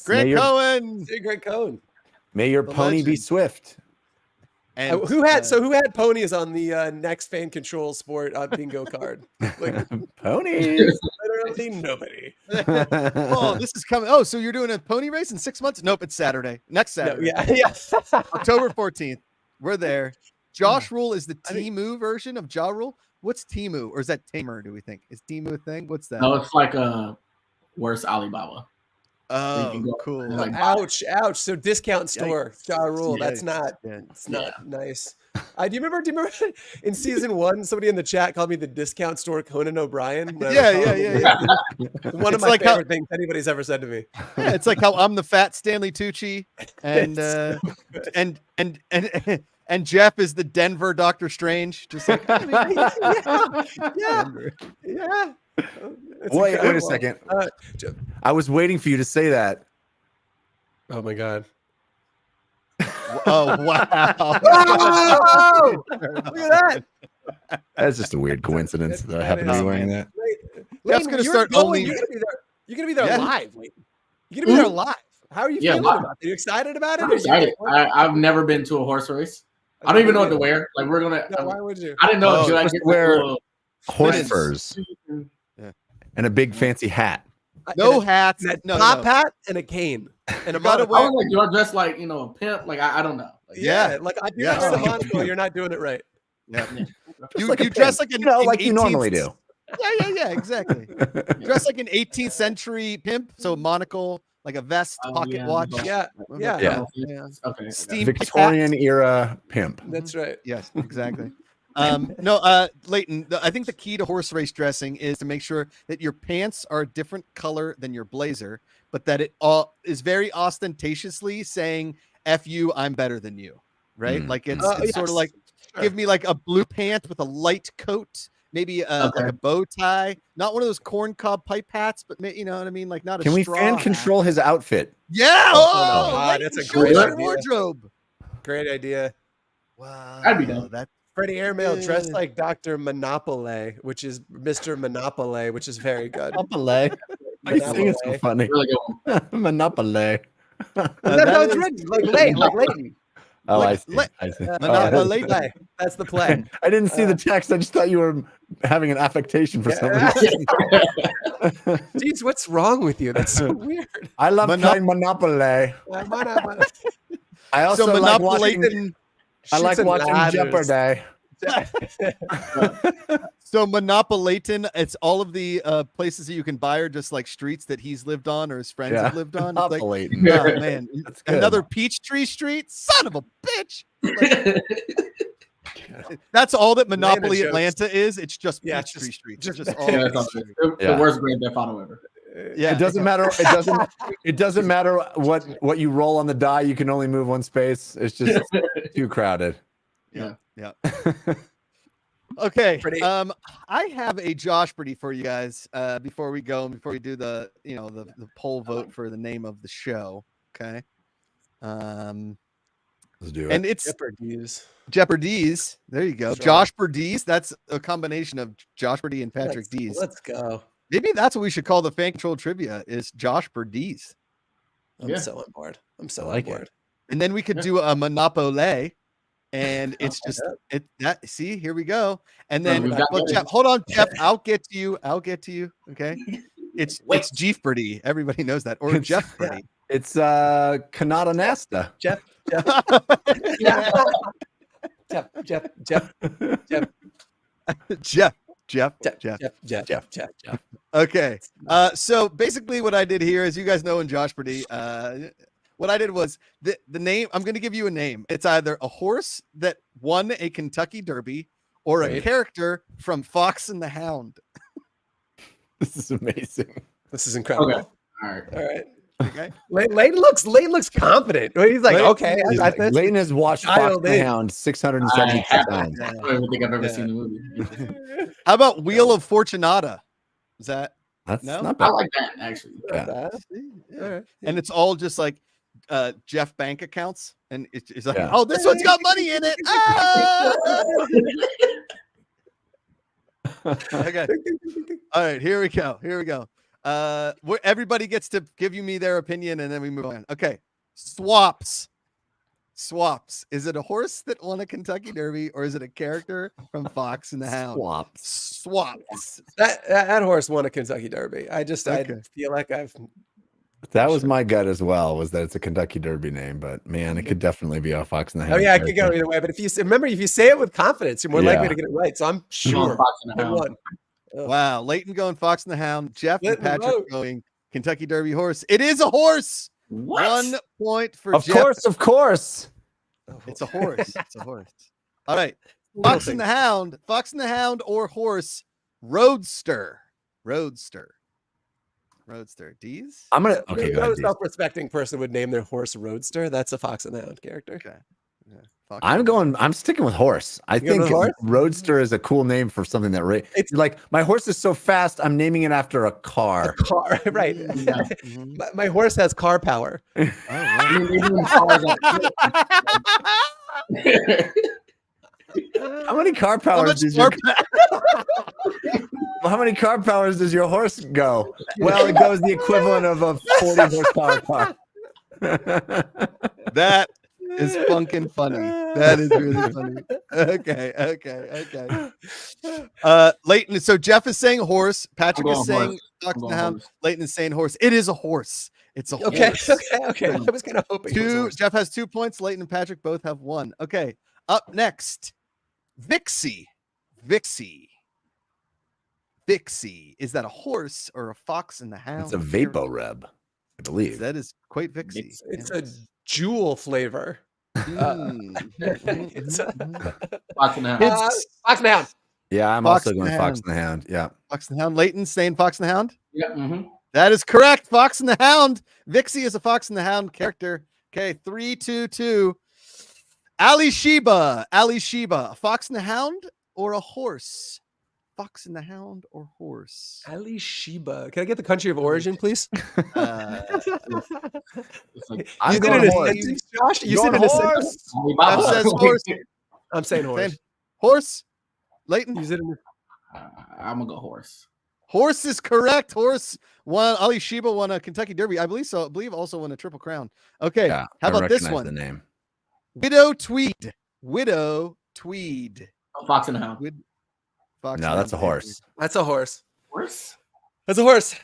Grant Cohen. See Grant Cohen. May your pony be swift. And who had ponies on the next fan control sport bingo card? Like, ponies. Literally nobody. Oh, this is coming. Oh, so you're doing a pony race in 6 months? Nope, it's Saturday. Next No, Saturday. yeah. October 14th. We're there. Josh Rule is the Temu version of Ja Rule. What's Temu? Or is that Tamer, do we think? Is Temu a thing? What's that? No, it's like a worse Alibaba. Oh, cool. Like, Ouch. So discount store, Ja Rule. That's Yikes. not. Yeah. It's not nice. Do you remember in season 1, somebody in the chat called me the discount store Conan O'Brien? Yeah. One of It's my like favorite things anybody's ever said to me. Yeah, it's like how I'm the fat Stanley Tucci, and and Jeff is the Denver Doctor Strange. Just like Yeah. Wait a second. I was waiting for you to say that. Oh my god. Oh wow! Oh, look at that. That's just a weird coincidence that I happen to be wearing that. Jeff's gonna start only. You're gonna be there Yeah. live. Wait. You're gonna be there live. How are you feeling live. about it? Are you excited about it? I'm excited. I've never been to a horse race. I don't even know what to wear. Like we're gonna. No, why would you? I didn't know. Oh, Should I just get wear- like a little Horse Fitted. furs Yeah. and a big fancy hat. No hats. And a No, top no. hat and a cane. And a You gotta monocle. I was like, do I dress like a pimp? Like I don't know. Like, Yeah. Like I do Yeah. wear a monocle. You're not doing it right. Yeah. You, like a you dress pimp. like an like you 18th normally do. Yeah, exactly. Dress like an 18th century pimp. So monocle, like a vest, pocket watch. Yeah. Yeah. Okay. Steam Victorian era pimp. That's right. Yes, exactly. No, Leighton, I think the key to horse race dressing is to make sure that your pants are a different color than your blazer, but that it all is very ostentatiously saying "F you, I'm better than you." Right? Like it's sort of like give me like a blue pant with a light coat, maybe like a bow tie, not one of those corn cob pipe hats, but you know what I mean, like not a Can we straw fan hat. control his outfit? Yeah. Oh, Oh, God, Leighton, that's a show great us idea. your wardrobe. Great idea. Wow, I'd be down. that Freddie Airmail dressed Yeah. like Dr. Monopoly, which is Mr. Monopoly, which is very good. Monopoly. Why are you saying it's so funny? Really good one. Monopoly. That's how it's written. Like Leighton. Oh, I Like- see. like- I see. Monopoly. Play. That's the play. I didn't see the text. I just thought you were having an affectation for some reason. Jeez, what's wrong with you? That's so weird. I love playing Monopoly. I also so like Monopoly. watching. I like watching Jeopardy. So Monopolitan, it's all of the places that you can buy are just like streets that he's lived on or his friends have lived on. It's like, Monopoly. oh, man, That's good. another Peachtree Street, son of a bitch. Like, that's all that Monopoly jokes. Atlanta is. It's just Yeah, Peachtree just- Street. just- It's just all Yeah, that's Peachtree. Yeah. the worst Grand Theft Auto ever. Yeah, It doesn't matter. It doesn't matter what you roll on the die. You can only move one space. It's just too crowded. Yeah. Okay. Pretty- I have a Josh Pretty for you guys. Before we go, and before we do the the poll vote for the name of the show. Okay. Let's do it. And it's Jeopardy's. Jeopardy's. There you go. Sure. Josh Dees. That's a combination of Josh Purdy and Patrick Dees. Let's go. Maybe that's what we should call the fan control trivia is Josh Dees. I'm Yeah. so on board. I'm so I like on board. And then we could do a Monopoly. And it's just that see, here we go. And then we've got well, it. Jeff, hold on, Jeff. I'll get to you. Okay. It's Jeff Purdy. Everybody knows that. Or It's- Jeff Purdy. It's Kanata Nasta. Jeff. Jeff. Okay. So basically what I did here is you guys know in Josh Purdy, what I did was the name, I'm going to give you a name. It's either a horse that won a Kentucky Derby or a Right. character from Fox and the Hound. This is amazing. This is incredible. Okay. All right. All right. Okay. Leighton looks confident. He's like, Leighton- okay, I got this. Leighton has watched Fox Dialed and the in. Hound I 672 haven't. times. I don't even think I've ever seen the movie. How about Wheel of Fortunata? Is that That's No? not I bad. like that actually. Yeah. All right. and it's all just like Jeff bank accounts, and it's like, Yeah. oh, this one's got money in it. Ah! Okay. All right, here we go. Everybody gets to give you me their opinion, and then we move on. Okay, swaps. Swaps. Is it a horse that won a Kentucky Derby, or is it a character from Fox and the Hound? Swaps. That horse won a Kentucky Derby. I Okay. feel like I've. That was my gut as well, was that it's a Kentucky Derby name, but man, it could definitely be a Fox and the Hound. Oh yeah, I could go either way. But if you say it with confidence, you're more likely to get it right. So I'm sure Fox and the I Hound. won. Wow. Leighton going Fox and the Hound. Jeff Lit and in the Patrick vote. going Kentucky Derby horse. It is a horse. What? 1 point for Of Jeff. course. It's a horse. It's a horse. All right. Fox and the Hound. Fox and the Hound or horse. Roadster. Dees? I'm gonna okay. Go No ahead, Dees. self-respecting person would name their horse Roadster. That's a Fox and the Hound character. Okay. Yeah. Fox and the Hound. I'm sticking with horse. I going think with horse? Roadster is a cool name for something that it's like my horse is so fast. I'm naming it after a car. A car, right? Mhm. My horse has car power. Oh, wow. I mean, even cars How many car powers does how many car powers does your horse go? Well, it goes the equivalent of a 40 horsepower car. That is funkin' funny. That is really funny. Okay. Leighton. So Jeff is saying horse. Patrick is saying Fox and the Hound. Leighton is saying horse. It is a horse. It's a horse. Okay. I was kind of hoping. it was a horse. Jeff has 2 points. Leighton and Patrick both have 1. Okay. Up next, Vixie. Is that a horse or a Fox and the Hound? It's a Vaporub, I believe. That is quite Vixie. It's a jewel flavor. It's a- Fox and the Hound. Fox and the Hound. Yeah, I'm Fox also and going the Fox Hound. and the Hound. Yeah. Fox and the Hound. Leighton saying Fox and the Hound. Yeah. Mm-hmm. That is correct. Fox and the Hound. Vixie is a Fox and the Hound character. Okay, 3-2-2. Ali Sheba, a Fox and the Hound or a horse? Fox and the Hound or horse? Ali Sheba. Can I get the country of origin, please? It's like, I'm You said going it in a horse. sentence, Josh. You Going said it in a horse. sentence. Jeff says horse. I'm saying horse. Horse. Leighton. You said it in I'm gonna go horse. Horse is correct. Horse won. Ali Sheba won a Kentucky Derby. I believe so. I believe also won a Triple Crown. Okay. Yeah, How I about this recognize one? The name. Widow Tweed. Fox and the Hound. Fox No, and that's a Hound. horse. That's a horse. Horse? That's a horse.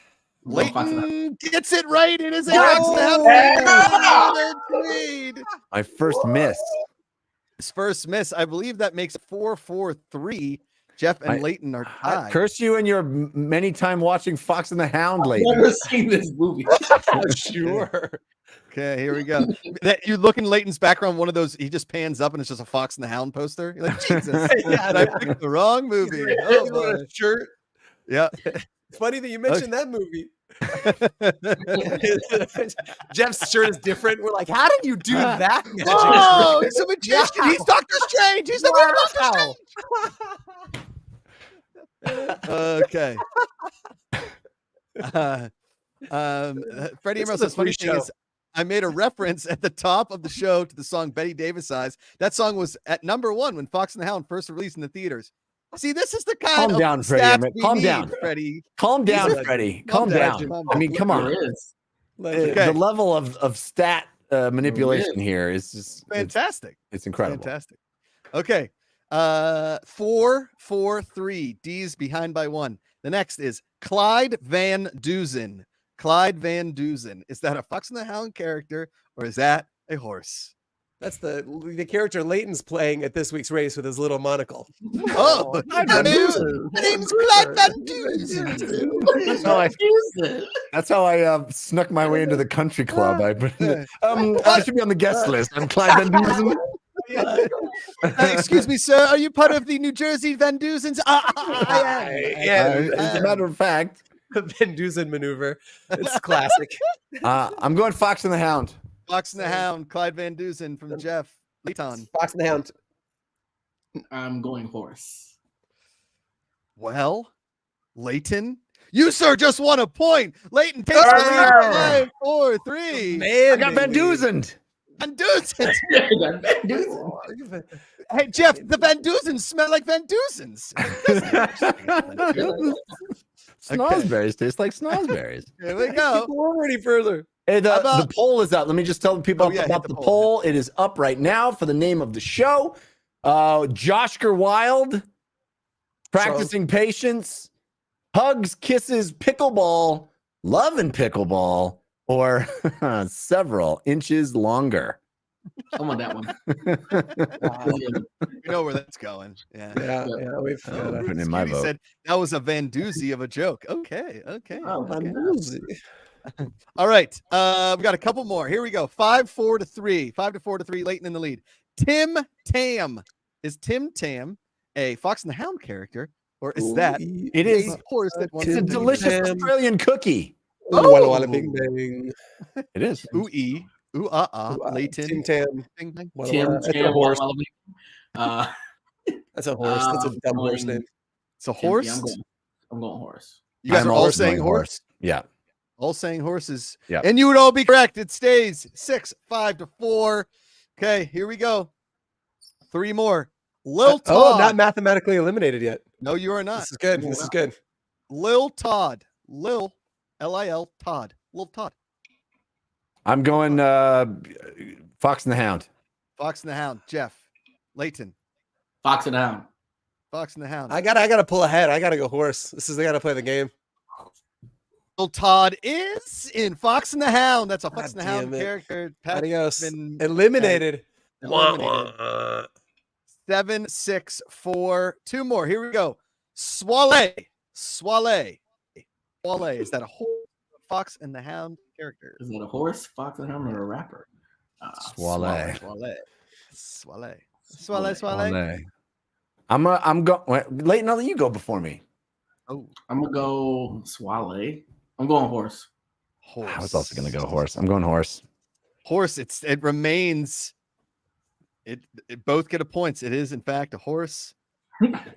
I'm going Fox and the Hound. Leighton gets it right. It is a Yes! Fox and the Hound. Yeah! Widow Tweed. My first miss. His first miss. I believe that makes 4-4-3. Jeff and Leighton are I tied. curse you and your many time watching Fox and the Hound I've lately. never seen this movie. Sure. Okay, here we go. That you look in Leighton's background, one of those, he just pans up and it's just a Fox and the Hound poster. You're like, Jesus, Yeah, I picked the wrong movie. Oh, boy. Shirt. Yeah. It's funny that you mentioned that movie. Jeff's shirt is different. We're like, how did you do that? Magic? Oh, he's a magician. He's Doctor Strange. He's the real Doctor Wow. Strange. Okay. Freddie This Emerald is a says, funny free thing show. is, I made a reference at the top of the show to the song Betty Davis Eyes. That song was at #1 when Fox and the Hound first released in the theaters. See, this is the kind Calm of down, Freddie stats Emmett. we Calm need, down. Freddie. Calm down, He's a- Freddie. Calm Calm down. down. Calm I mean, come on. There is. Okay. The level of stat manipulation here is just Fantastic. It's incredible. Fantastic. Okay. 4-4-3. D's behind by 1. The next is Clyde Van Duzen. Clyde Van Duzen. Is that a Fox and the Hound character or is that a horse? That's the character Leighton's playing at this week's race with his little monocle. Oh, Clyde my Van Duzen. name's Clyde Van Duzen. That's how I snuck my way into the country club. I should be on the guest list. I'm Clyde Van Duzen. Excuse me, sir. Are you part of the New Jersey Van Duzens? I am. As a matter of fact, The Van Duzen maneuver. It's classic. I'm going Fox and the Hound. Fox and the Hound. Clyde Van Duzen from Jeff. Leighton. Fox and the Hound. I'm going horse. Well, Leighton, you sir just won a point. Leighton takes the lead. 5, 4, 3. Man, I got Van baby. Duzen. Van Duzen. Oh, Hey Jeff, the Van Duzens smell like Van Duzens. Snozberries taste like snozberries. Here we go. Go over any further. Hey, How about- the poll is up. Let me just tell people hit about the the poll. poll. It is up right now for the name of the show. Joshker Wild, practicing patience, hugs, kisses, pickleball, love and pickleball, or several inches longer. I want that one. You know where that's going. Yeah. Yeah. We've Oh, got putting in my vote. said that was a Van Doozy of a joke. Okay. Oh, Okay. a All right. We got a couple more. Here we go. 5-4-3. 5-4-3. Leighton in the lead. Tim Tam. Is Tim Tam a Fox and the Hound character, or is that It is. a horse that wants It's a to be delicious there? Australian cookie. Walla Walla Bing Bang. It is. Ooh-ee. Ooh-ah-ah. Leighton. Tim Tam. Bing, bang. Walla Tim Walla. That's a Tam horse. Wallaby. That's a horse. That's a I'm dumb horse going- name. It's a horse. Yeah, I'm going horse. You guys I'm are all also saying going horse? Yeah. All saying horses. Yeah. And you would all be correct. It stays 6-5-4. Okay, here we go. 3 more. Lil Todd. Oh, I'm not mathematically eliminated yet. No, you are not. This is good. This is good. Lil Todd. Lil, L-I-L, Todd. Lil Todd. I'm going Fox and the Hound. Fox and the Hound. Jeff. Leighton. Fox and Hound. Fox and the Hound. I gotta pull ahead. I gotta go horse. I gotta play the game. Lil Todd is in Fox and the Hound. That's a God Fox and the Hound damn it. character. Pat's Adios. been Eliminated. eliminated. 7-6-4. 2 more. Here we go. Swale. Swale. Swale. Is that a horse? Fox and the Hound character? Is it a horse, Fox and Hound, or a rapper? Swale. Swale. Swale. Swale. Swale. I'm going. Leighton, I'll let you go before me. Oh, I'm gonna go Swale. I'm going horse. horse. I was also going to go horse. I'm going horse. Horse. It remains. It both get a points. It is in fact a horse.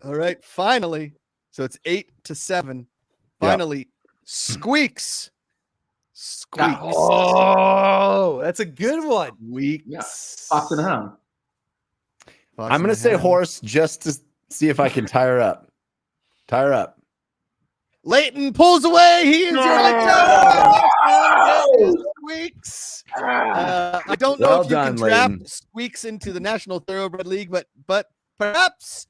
All right. Finally. So it's 8-7. Finally, Squeaks. Squeaks. Oh, that's a good one. Squeaks. Yeah. Fox and Hound. Fox I'm going and to say the Hound. horse just to see if I can tie her up. Tie her up. Leighton pulls away. He is your Squeaks. I don't know Well if you can done, draft Leighton. Squeaks into the National Thoroughbred League, but perhaps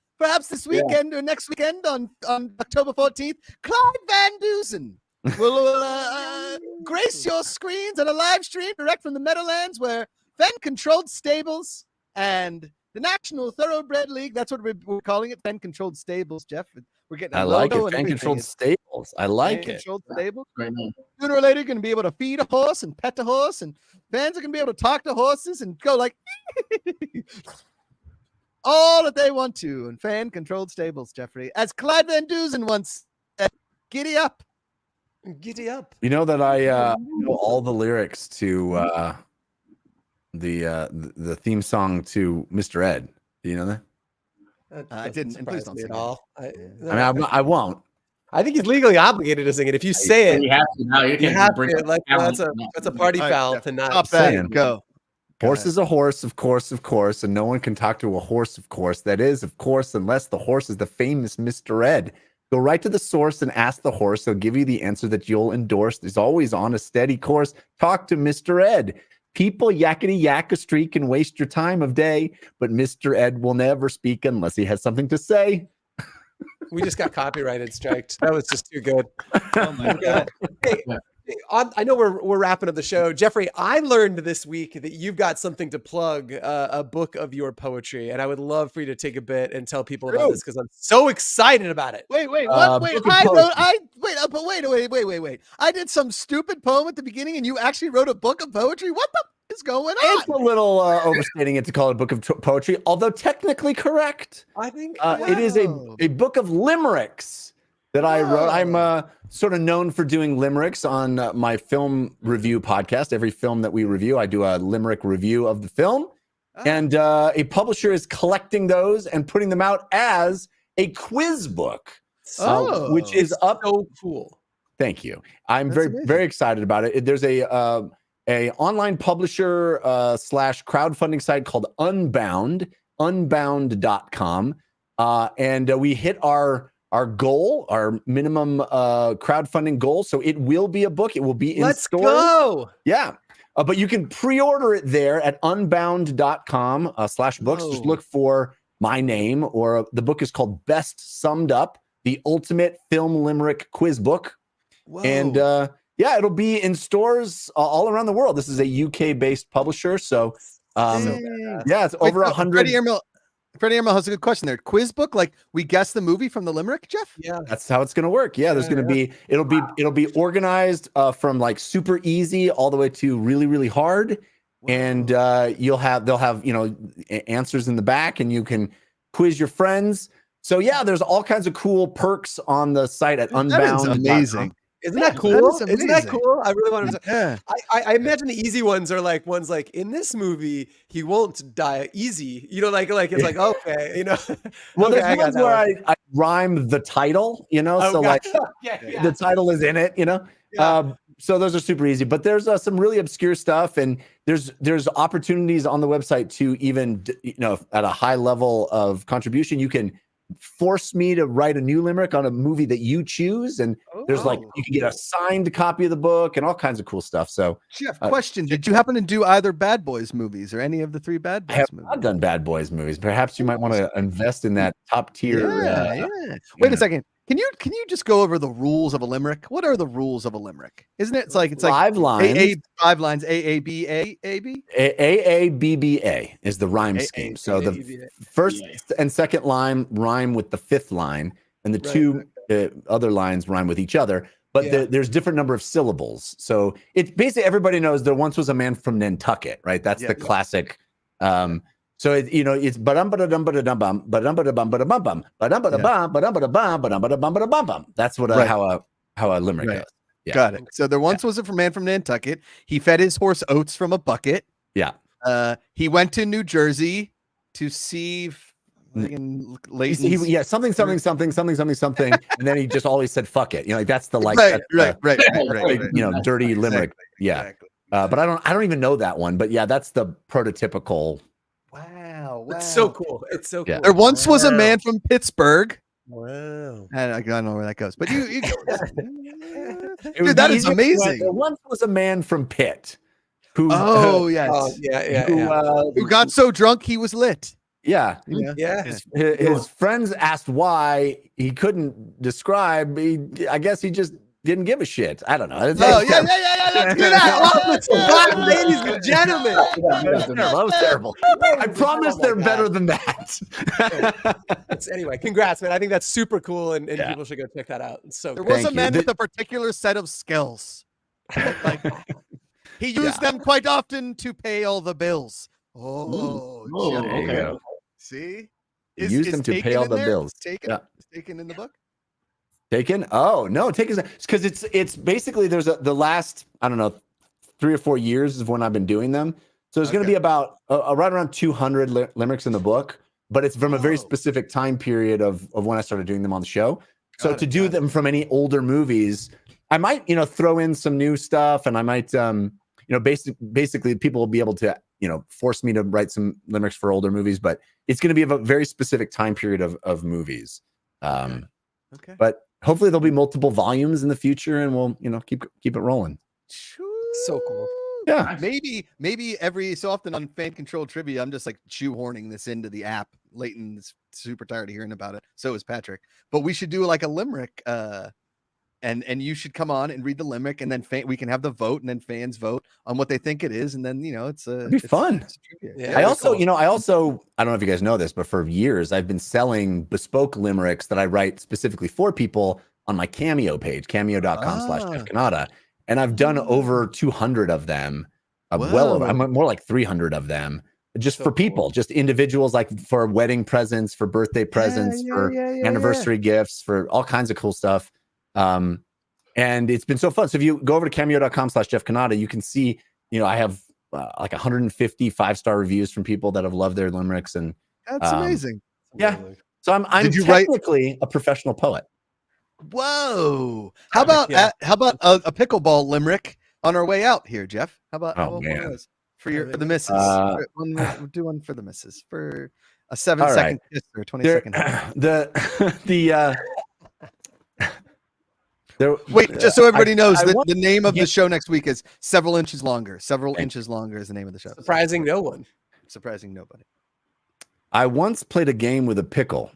this weekend or next weekend on October 14th, Clyde Van Dusen will grace your screens on a live stream direct from the Meadowlands, where Fen-controlled stables and the National Thoroughbred League. That's what we're calling it, Fen-controlled stables, Jeff. We're getting a I like logo it. and Fan-controlled everything. stables. I like it. Fen-controlled stables. Great name. Sooner or later, you're going to be able to feed a horse and pet a horse, and fans are going to be able to talk to horses and go like all that they want to in fan-controlled stables, Jeffrey. As Clyde Van Dusen once said, giddy up. Giddy up. You know that I know all the lyrics to the theme song to Mr. Ed. Do you know that? I didn't, and please surprise don't me sing at it. all. I mean, I won't. I think he's legally obligated to sing it. If you say it, You have to now. You you can't have bring to. Like, talent. that's a party All right, foul Jeff, to not Stop say that. saying. Go. Horse ahead. is a horse, of course, and no one can talk to a horse, of course. That is, of course, unless the horse is the famous Mr. Ed. Go right to the source and ask the horse. He'll give you the answer that you'll endorse. He's always on a steady course. Talk to Mr. Ed. People yakety yak a streak and waste your time of day, but Mr. Ed will never speak unless he has something to say. We just got copyrighted striked. That was just too good. Oh my God. Hey, I know we're wrapping up the show. Jeffrey, I learned this week that you've got something to plug, a book of your poetry, and I would love for you to take a bit and tell people about this because I'm so excited about it. Wait, what? Wait, book of I wrote. poetry. Wait. I did some stupid poem at the beginning, and you actually wrote a book of poetry. What the is going on? It's a little overstating it to call it a book of poetry, although technically correct. I think It is a book of limericks that I wrote. I'm sort of known for doing limericks on my film review podcast. Every film that we review, I do a limerick review of the film. And a publisher is collecting those and putting them out as a quiz book, which is up. so cool. Thank you. I'm That's very, amazing. very excited about it. There's a online publisher / crowdfunding site called Unbound, unbound.com. And we hit our goal, our minimum crowdfunding goal. So it will be a book. It will be in Let's stores. go. Yeah. But you can pre-order it there at unbound.com/books. Just look for my name, or the book is called Best Summed Up, the Ultimate Film Limerick Quiz Book. Whoa. And yeah, it'll be in stores all around the world. This is a UK-based publisher. So yeah, it's over 100. Freddie Emerald has a good question there. Quiz book, like we guess the movie from the limerick, Jeff? Yeah, that's how it's going to work. Yeah, there's going to be it'll be organized from like super easy all the way to really, really hard. Wow. And they'll have answers in the back, and you can quiz your friends. So yeah, there's all kinds of cool perks on the site at Unbound. That is amazing. Isn't that cool? Isn't that cool? I really want to. Yeah. I imagine the easy ones are like ones like in this movie he won't die easy. Like it's like okay, Well, okay, there's ones where I rhyme the title, so like the title is in it, Yeah. So those are super easy, but there's some really obscure stuff, and there's opportunities on the website to even at a high level of contribution, you can force me to write a new limerick on a movie that you choose, and there's like you can get a signed copy of the book and all kinds of cool stuff. So Jeff, question, did you happen to do either Bad Boys movies or any of the 3 Bad Boys I have movies? not done Bad Boys movies. Perhaps you might want to invest in that top tier. Wait a second. Can you just go over the rules of a limerick? What are the rules of a limerick? Isn't it? It's like 5 lines. 5 lines. AABA. AABBA is the rhyme scheme. So the first and second line rhyme with the 5th line, and the 2 other lines rhyme with each other. But there's different number of syllables. So it's basically, everybody knows there once was a man from Nantucket, right? That's the classic. So it's ba-dum ba-da-dum ba-da-dum bum ba-dum ba-da-bum ba-da-bum bum ba-dum ba-da-bum ba-dum ba-da-bum ba-dum ba-da-bum ba-da-bum bum. That's what how a limerick goes. Yeah. Got it. So there once was a man from Nantucket. He fed his horse oats from a bucket. Yeah. He went to New Jersey to see something, and then he just always said "fuck it." That's the right. Dirty limerick. Exactly. Yeah. Exactly. But I don't even know that one. But yeah, that's the prototypical. Wow. It's so cool. It's so cool. There once was a man from Pittsburgh. Wow. I don't know where that goes, but you Dude, that is amazing. There once was a man from Pitt who who got so drunk he was lit. Yeah. His friends asked why he couldn't describe. I guess he just didn't give a shit. I don't know. Let's do that. Ladies and gentlemen. That was terrible. I promise they're better than that. Anyway, congrats, man. I think that's super cool, and people should go check that out. So there was a man with a particular set of skills. Like he used them quite often to pay all the bills. Okay. See? Used them to pay all the bills. Taken in the book? Taken? Oh no, Taken. Because it's basically there's the last 3 or 4 years is when I've been doing them. So there's going to be about right around 200 limericks in the book, but it's from a very specific time period of when I started doing them on the show. So to do them from any older movies, I might throw in some new stuff, and I might basically people will be able to force me to write some limericks for older movies, but it's going to be of a very specific time period of movies. But hopefully there'll be multiple volumes in the future, and we'll keep it rolling. So cool. Yeah. Maybe every so often on Fan Control Trivia, I'm just like shoehorning this into the app. Leighton's super tired of hearing about it. So is Patrick. But we should do like a limerick, and you should come on and read the limerick, and then we can have the vote, and then fans vote on what they think it is, and then it'd be fun. I also I don't know if you guys know this, but for years I've been selling bespoke limericks that I write specifically for people on my Cameo page, cameo.com/Jeff Cannata, and I've done over 200 of them. I'm more like 300 of them, just for people, just individuals, like for wedding presents, for birthday presents, for anniversary gifts, for all kinds of cool stuff. And it's been so fun. So if you go over to cameo.com/Jeff Cannata, you can see, I have like 150 5-star reviews from people that have loved their limericks, and that's amazing. Yeah. So I'm technically a professional poet. Whoa. How about a pickleball limerick on our way out here, Jeff? How about one of those for the missus? We'll do one for the missus for a 7-second kiss or a 20-second. Wait, just so everybody knows, I the name of the show next week is Several Inches Longer. Several Inches Longer is the name of the show. Surprising no one. Surprising nobody. I once played a game with a pickle.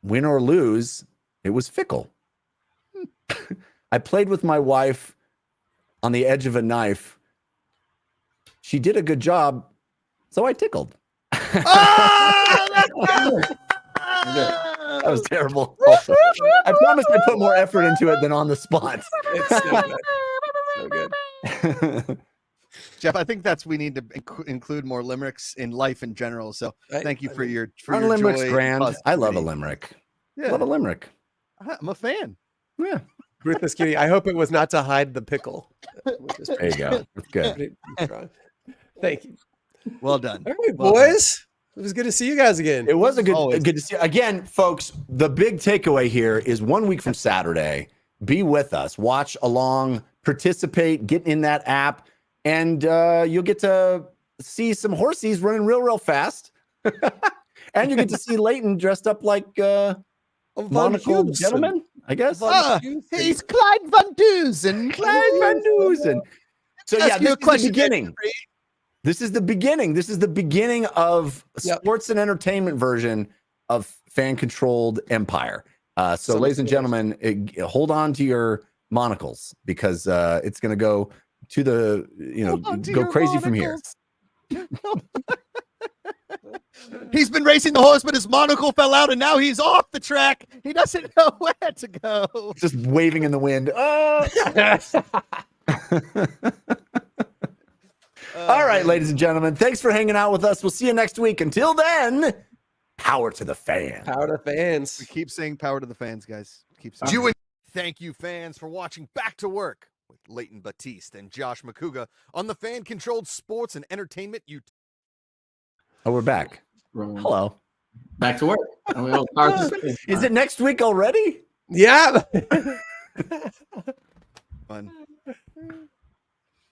Win or lose, it was fickle. I played with my wife on the edge of a knife. She did a good job, so I tickled. That was terrible. Also. I promise I put more effort into it than on the spot. It's so good. So good. Jeff, I think we need to include more limericks in life in general. So thank you for your limerick's joy. Grand. I love a limerick. Yeah. Love a limerick. I'm a fan. Yeah. Ruthless Cutie. I hope it was not to hide the pickle. There you go. That's good. Thank you. Well done. All right, Well boys. It was good to see you guys again. It was good to see. Again, folks, the big takeaway here is 1 week from Saturday, be with us, watch along, participate, get in that app, and you'll get to see some horsies running real fast. And you get to see Leighton dressed up like monocle gentleman, I guess. He's Clyde Van Dusen. Clyde Van Dusen. So yeah, this is the beginning. This is the beginning. This is the beginning of sports and entertainment version of fan-controlled empire. So, ladies and gentlemen, hold on to your monocles because it's going to go to the go crazy from here. He's been racing the horse, but his monocle fell out, and now he's off the track. He doesn't know where to go. Just waving in the wind. All right, ladies and gentlemen, thanks for hanging out with us. We'll see you next week. Until then, power to the fans. Power to the fans. We keep saying power to the fans, guys. Keep saying. Thank you, fans, for watching Back to Work with Leighton Batiste and Josh Macuga on the fan-controlled sports and entertainment. Oh, we're back. Hello. Back to work. Is it next week already? Yeah. Fun.